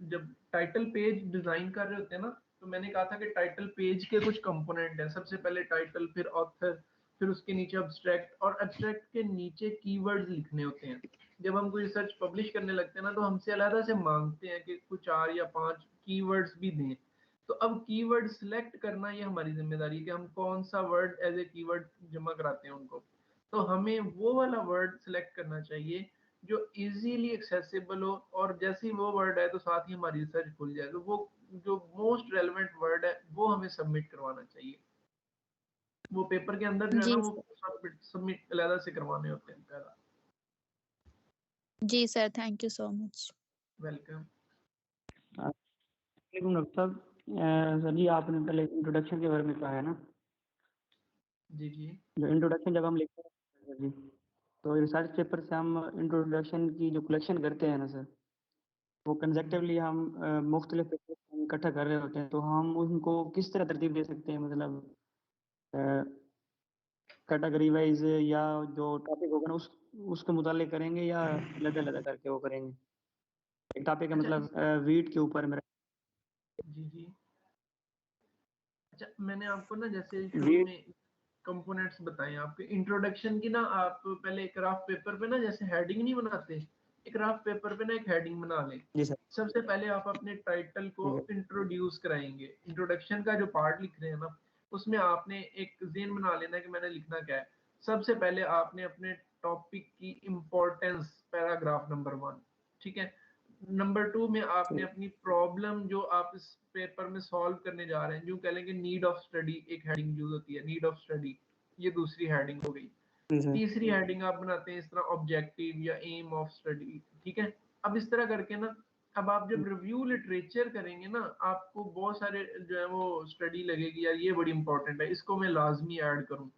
जब टाइटल पेज डिजाइन कर रहे होते हैं ना, तो मैंने कहा था कि टाइटल पेज के कुछ कंपोनेंट हैं। सबसे पहले टाइटल, फिर ऑथर, फिर उसके नीचे एब्स्ट्रैक्ट, और एब्स्ट्रैक्ट के नीचे कीवर्ड्स लिखने होते हैं। जब हम कोई रिसर्च पब्लिश करने लगते हैं ना, तो हमसे अलग से मांगते हैं कि कुछ 4 या 5 कीवर्ड्स भी दें। तो अब कीवर्ड सिलेक्ट करना ये हमारी जिम्मेदारी है कि हम कौन सा वर्ड एज ए कीवर्ड जमा कराते हैं उनको। तो हमें वो वाला वर्ड सिलेक्ट करना चाहिए जो इजीली एक्सेसिबल हो, और जैसे ही वो वर्ड है तो साथ ही हमारी रिसर्च खुल जाए, तो वो जो मोस्ट रेलेवेंट वर्ड है वो हमें सबमिट करवाना चाहिए। वो पेपर के अंदर जो है ना जी वो सर। सबमिट अलग से करवाने होते हैं पहला। जी sir, thank you so much. Welcome. वालेकुम डॉक्टर साहब। सर जी आपने पहले इंट्रोडक्शन के बारे में कहा है ना, जी जी। जो इंट्रोडक्शन जब हम लिखते हैं सर जी, तो रिसर्च पेपर से हम इंट्रोडक्शन की जो कलेक्शन करते हैं ना सर, वो कंसेप्टिवली हम मुख्तलिफ पेपर इकट्ठा कर रहे होते हैं, तो हम उनको किस तरह तरतीब दे सकते हैं, मतलब कैटेगरी वाइज या जो टॉपिक होगा ना उसके मुतालिक करेंगे या अलग अलग करके वो करेंगे? एक टॉपिक है अच्छा मतलब वीट के ऊपर मेरा। जी जी। अच्छा, मैंने आपको ना जैसे शुरू वीट। में कंपोनेंट्स बताए आपके इंट्रोडक्शन की ना, आप पहले एक रफ पेपर पे ना जैसे हेडिंग नहीं बनाते, एक रफ पेपर पे ना एक हेडिंग बना लें। जी सर। सबसे पहले आप अपने टाइटल को ठीक है। इंट्रोड्यूस कराएंगे। इंट्रोडक्शन का जो पार्ट लिख रहे हैं ना, उसमें आपने एक ज़ेन बना लेना कि मैंने लिखना क्या है। सबसे पहले आपने अपने टॉपिक की इम्पोर्टेंस, पैराग्राफ नंबर 1, ठीक है, नंबर 2 में आपने अपनी प्रॉब्लम जो आप इस पेपर में सॉल्व करने जा रहे हैं, जो कह लें कि नीड ऑफ स्टडी एक हेडिंग यूज होती है, नीड ऑफ स्टडी, ये दूसरी हेडिंग हो गई। जी सर। तीसरी हेडिंग आप बनाते हैं इस तरह ऑब्जेक्टिव या एम ऑफ स्टडी, ठीक है। अब इस तरह करके ना, अब आप जब रिव्यू लिटरेचर करेंगे ना, आपको बहुत सारे जो है वो स्टडी लगेगी, यार ये बड़ी इंपॉर्टेंट है, इसको मैं लाजमी ऐड करूं।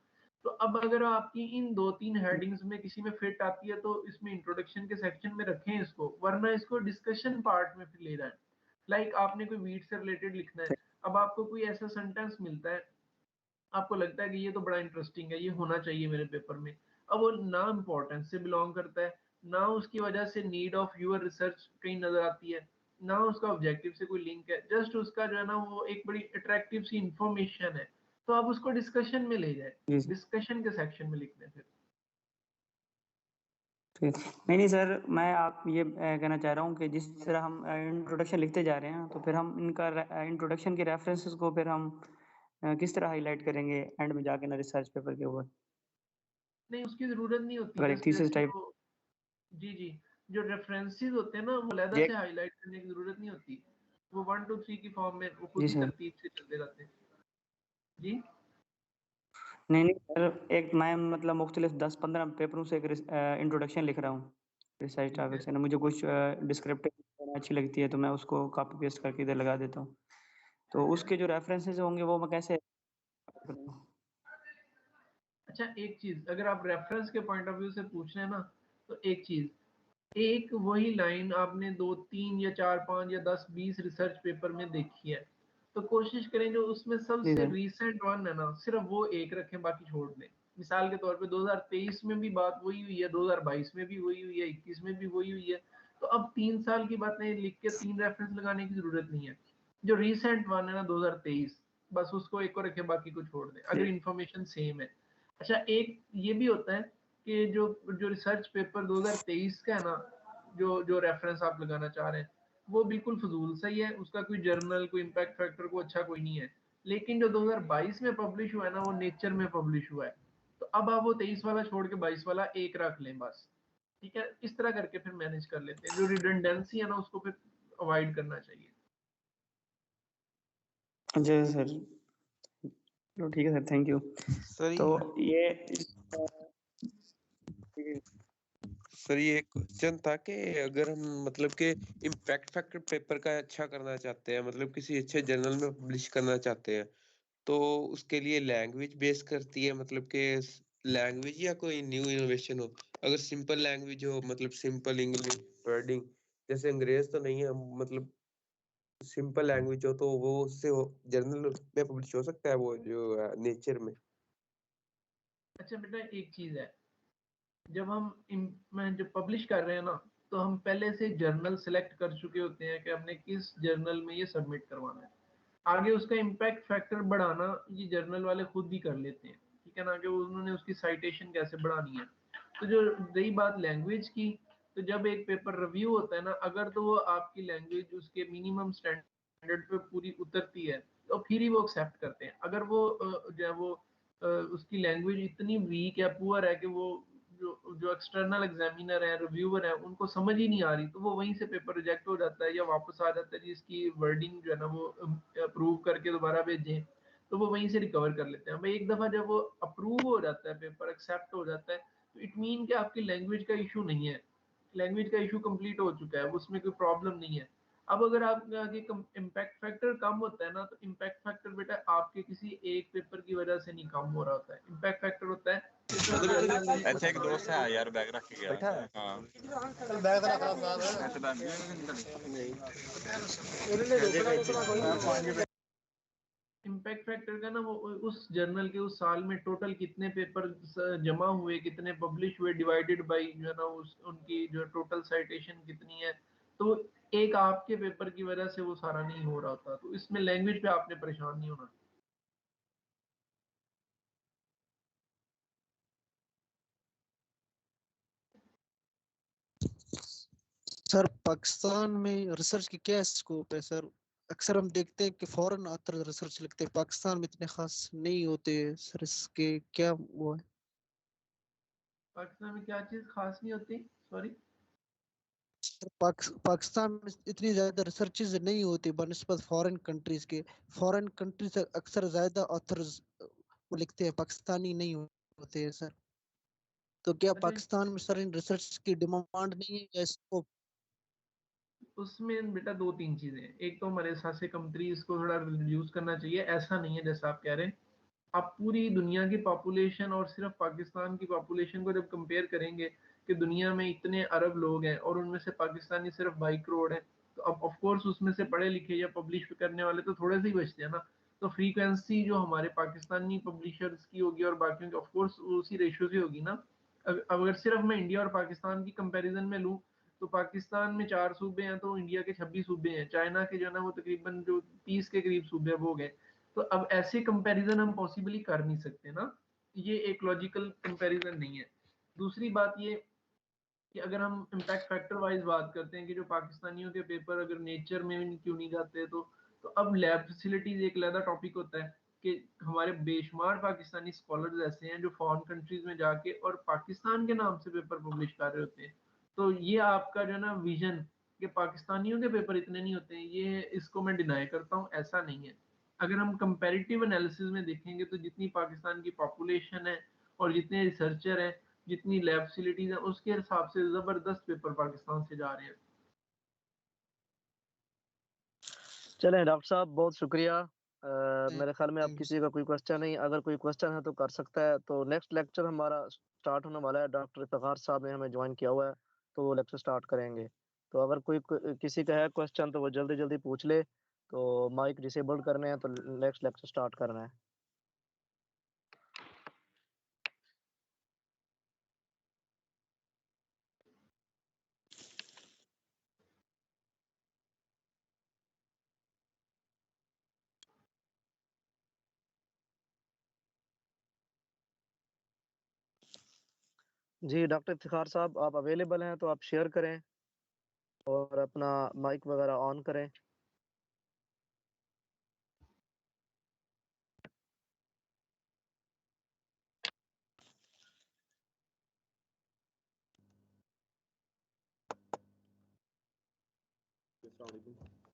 तो अब अगर आपकी इन 2-3 हेडिंग्स में किसी में फिट आती है तो इसमें इंट्रोडक्शन के सेक्शन में रखें इसको, वरना इसको डिस्कशन पार्ट में फिर ले जाएं। लाइक आपने कोई वीट से रिलेटेड लिखना है, अब आपको कोई ऐसा सेंटेंस मिलता है, आपको लगता है कि ये तो बड़ा इंटरेस्टिंग है, ये होना चाहिए मेरे पेपर में, अब वो ना इम्पोर्टेंस से बिलोंग करता है, ना उसकी वजह से नीड ऑफ यूर रिसर्च कहीं नजर आती है, ना उसका ऑब्जेक्टिव से कोई लिंक है, जस्ट उसका जो है ना वो एक बड़ी अट्रैक्टिव सी इंफॉर्मेशन है, तो आप उसको डिस्कशन में ले जाए, जी सर। डिस्कशन के सेक्शन में लिख दें फिर। ठीक। नहीं सर, मैं आप ये कहना चाह रहा हूँ कि जिस तरह हम इंट्रोडक्शन लिखते जा रहे हैं, तो फिर हम इनका इंट्रोडक्शन के रेफरेंसेस को फिर हम किस तरह हाईलाइट करेंगे एंड में जाके ना रिसर्च पेपर के ऊपर? नहीं, उसकी जरूरत नहीं होती, अगर एक जस्ट थीसिस जैसे टाइप। वो, जी जी, जो रेफरेंसेस होते हैं ना वो अलग से हाईलाइट करने की जरूरत नहीं होती, वो 1 2 3 की फॉर्म में वो खुद जी ही सर। तरतीब से चलते रहते हैं। जी नहीं सर, एक मैं मतलब मुख्तलिफ 10-15 पेपरों से एक इंट्रोडक्शन लिख रहा हूँ रिसर्च टॉपिक से ना, मुझे कुछ डिस्क्रिप्टिव अच्छी लगती है तो मैं उसको कॉपी पेस्ट करके इधर लगा देता हूँ। तो उसके जो रेफरेंसेस होंगे वो मैं कैसे करूँ? अच्छा, एक चीज अगर आप रेफरेंस के पॉइंट ऑफ व्यू से पूछ रहे हैं ना, तो एक चीज, एक वही लाइन आपने 2 3 या 4 5 या 10 20 रिसर्च पेपर में देखी है, तो कोशिश करें जो उसमें जी सबसे सर। रीसेंट वन है ना, सिर्फ वो एक रखें, बाकी छोड़ दें। मिसाल के तौर पे 2023 में भी बात वही हुई है, 2022 में भी वही हुई है, 21 में भी वही हुई है, तो अब 3 साल की बातें लिख के 3 रेफरेंस लगाने की जरूरत नहीं है। जो रीसेंट वन है ना 2023, बस उसको एक को रखें, बाकी को छोड़ दें, अगर इंफॉर्मेशन सेम है। अच्छा, एक ये भी होता है कि जो जो रिसर्च पेपर 2023 का है ना, जो जो रेफरेंस आप लगाना चाह रहे हैं, वो बिल्कुल फजूल सही है, उसका कोई जर्नल, कोई इम्पैक्ट फैक्टर को अच्छा कोई नहीं है। लेकिन जो 2022 में पब्लिश हुआ है ना, वो नेचर में पब्लिश हुआ है, तो अब आप वो 23 वाला छोड़ के 22 वाला एक रख लें बस, ठीक है। इस तरह करके फिर मैनेज कर लेते हैं, जो रिडंडेंसी है ना उसको फिर अवॉइड करना चाहिए। जी सर। चलो ठीक है सर, थैंक यू। सर तो ये सर ये क्वेश्चन था कि अगर हम मतलब कि इम्पैक्ट फैक्टर पेपर का अच्छा करना चाहते हैं, मतलब किसी अच्छे जर्नल में पब्लिश करना चाहते हैं, तो उसके लिए लैंग्वेज बेस करती है, मतलब कि लैंग्वेज या कोई न्यू इनोवेशन हो। अगर सिंपल लैंग्वेज हो, मतलब सिंपल इंग्लिश वर्डिंग, जैसे अंग्रेज तो नहीं है, मतलब सिंपल लैंग्वेज हो, तो वो उससे जर्नल में पब्लिश हो सकता है, वो जो नेचर में। अच्छा बेटा, एक चीज है, जब हम जब पब्लिश कर रहे हैं ना, तो हम पहले से जर्नल सेलेक्ट कर चुके होते हैं कि हमने किस जर्नल में ये सबमिट करवाना है। आगे उसका इम्पैक्ट फैक्टर बढ़ाना ये जर्नल वाले खुद ही कर लेते हैं, ठीक है ना, कि उन्होंने उसकी साइटेशन कैसे बढ़ानी है। तो जो रही बात लैंग्वेज की, तो जब एक पेपर रिव्यू होता है ना, अगर तो वो आपकी लैंग्वेज उसके मिनिमम स्टैंडर्ड पे पूरी उतरती है, तो फिर ही वो एक्सेप्ट करते हैं। अगर वो जो है वो उसकी लैंग्वेज इतनी वीक या पुअर है कि वो जो जो एक्सटर्नल एग्जामिनर है, रिव्यूअर है, उनको समझ ही नहीं आ रही, तो वो वहीं से पेपर रिजेक्ट हो जाता है या वापस आ जाता है, जिसकी वर्डिंग जो है ना वो अप्रूव करके दोबारा भेजें, तो वो वहीं से रिकवर कर लेते हैं। भाई एक दफा जब वो अप्रूव हो जाता है, पेपर एक्सेप्ट हो जाता है, तो इट मीन कि आपकी लैंग्वेज का इशू नहीं है, लैंग्वेज का इशू कंप्लीट हो चुका है, उसमें कोई प्रॉब्लम नहीं है। अब अगर आपके आगे इम्पैक्ट फैक्टर कम होता है ना, तो इम्पैक्ट फैक्टर बेटा आपके किसी एक पेपर की वजह से नहीं कम हो रहा होता है, इम्पैक्ट फैक्टर होता है अच्छा एक दोस्त है यार, बैग रख के गया। हाँ इम्पैक्ट फैक्टर का ना वो उस जर्नल के उस साल में टोटल कितने पेपर जमा हुए, कितने पब्लिश हुए, डिवाइडेड बाय जो है ना उस उनकी जो टोटल साइटेशन कितनी है, तो एक आपके पेपर की वजह से वो सारा नहीं हो रहा होता, तो इसमें लैंग्वेज पे आपने परेशान नहीं होना। सर पाकिस्तान में रिसर्च की क्या स्कोप है सर? अक्सर हम देखते हैं कि फॉरेन आतर रिसर्च लिखते हैं, पाकिस्तान में इतने खास नहीं होते सर, इसके क्या वो है? पाकिस्तान में क्या चीज खास नहीं होती, सॉरी? पाकिस्तान में इतनी ज्यादा रिसर्चेज नहीं होती बनस्पत फॉरेन कंट्रीज के। फॉरेन कंट्रीज अक्सर ज्यादा ऑथर्स वो लिखते हैं, पाकिस्तानी नहीं होते हैं सर। तो क्या अच्छा, पाकिस्तान में सर इन रिसर्च की डिमांड नहीं है या इसको? उसमें बेटा दो तीन चीजें हैं। एक तो हमारे हिसाब से कंट्रीज को थोड़ा रिड्यूस करना चाहिए, ऐसा नहीं है जैसा आप कह रहे हैं। आप पूरी दुनिया की पॉपुलेशन और सिर्फ पाकिस्तान की पॉपुलेशन को जब कंपेयर करेंगे कि दुनिया में इतने अरब लोग हैं और उनमें से पाकिस्तानी सिर्फ 22 करोड़ है, तो अब ऑफ कोर्स उसमें से पढ़े लिखे या पब्लिश करने वाले तो थोड़े से ही बचते हैं ना। तो फ्रीक्वेंसी जो हमारे पाकिस्तानी पब्लिशर्स की होगी और बाकियों की ऑफ कोर्स उसी रेशियो से होगी ना। अगर सिर्फ मैं इंडिया और पाकिस्तान की कंपैरिजन में लूं, तो पाकिस्तान में 4 सूबे हैं तो इंडिया के 26 सूबे हैं। चाइना के जो है ना वो तकरीबन जो 30 के करीब सूबे वो गए। तो अब ऐसे कंपैरिजन हम पॉसिबली कर नहीं सकते ना, ये एक लॉजिकल कंपैरिजन नहीं है। दूसरी बात ये कि अगर हम इम्पैक्ट फैक्टर वाइज बात करते हैं कि जो पाकिस्तानियों के पेपर अगर नेचर में भी क्यों नहीं जाते, तो अब लैब फैसिलिटीज एक अलग टॉपिक होता है कि हमारे बेशुमार पाकिस्तानी स्कॉलर्स ऐसे हैं जो फॉरेन कंट्रीज में जाके और पाकिस्तान के नाम से पेपर पब्लिश कर रहे होते हैं। तो ये आपका जो है ना विजन कि पाकिस्तानियों के पेपर इतने नहीं होते हैं, ये इसको मैं डिनाई करता हूँ, ऐसा नहीं है। अगर हम कंपैरेटिव एनालिसिस में देखेंगे तो जितनी पाकिस्तान की पॉपुलेशन है और जितने रिसर्चर हैं, जितनी लैब फैसिलिटीज हैं, उसके हिसाब से जबरदस्त पेपर पाकिस्तान से जा रहे हैं। चलें डॉक्टर साहब, बहुत शुक्रिया। Thank- मेरे ख्याल में अब thank you, किसी का कोई क्वेश्चन नहीं, अगर कोई क्वेश्चन है तो कर सकता है। तो नेक्स्ट लेक्चर हमारा स्टार्ट होने वाला है, डॉक्टर इफ्तिखार साहब ने हमें ज्वाइन किया हुआ है, तो वो लेक्चर स्टार्ट करेंगे। तो अगर किसी का है क्वेश्चन तो वो जल्दी जल्दी पूछ ले। तो माइक डिसेबल्ड करने हैं, तो नेक्स्ट लेक्चर स्टार्ट करना है। जी डॉक्टर इफ्तिखार साहब, आप अवेलेबल हैं तो आप शेयर करें और अपना माइक वगैरह ऑन करें। अस्सलाम वालेकुम।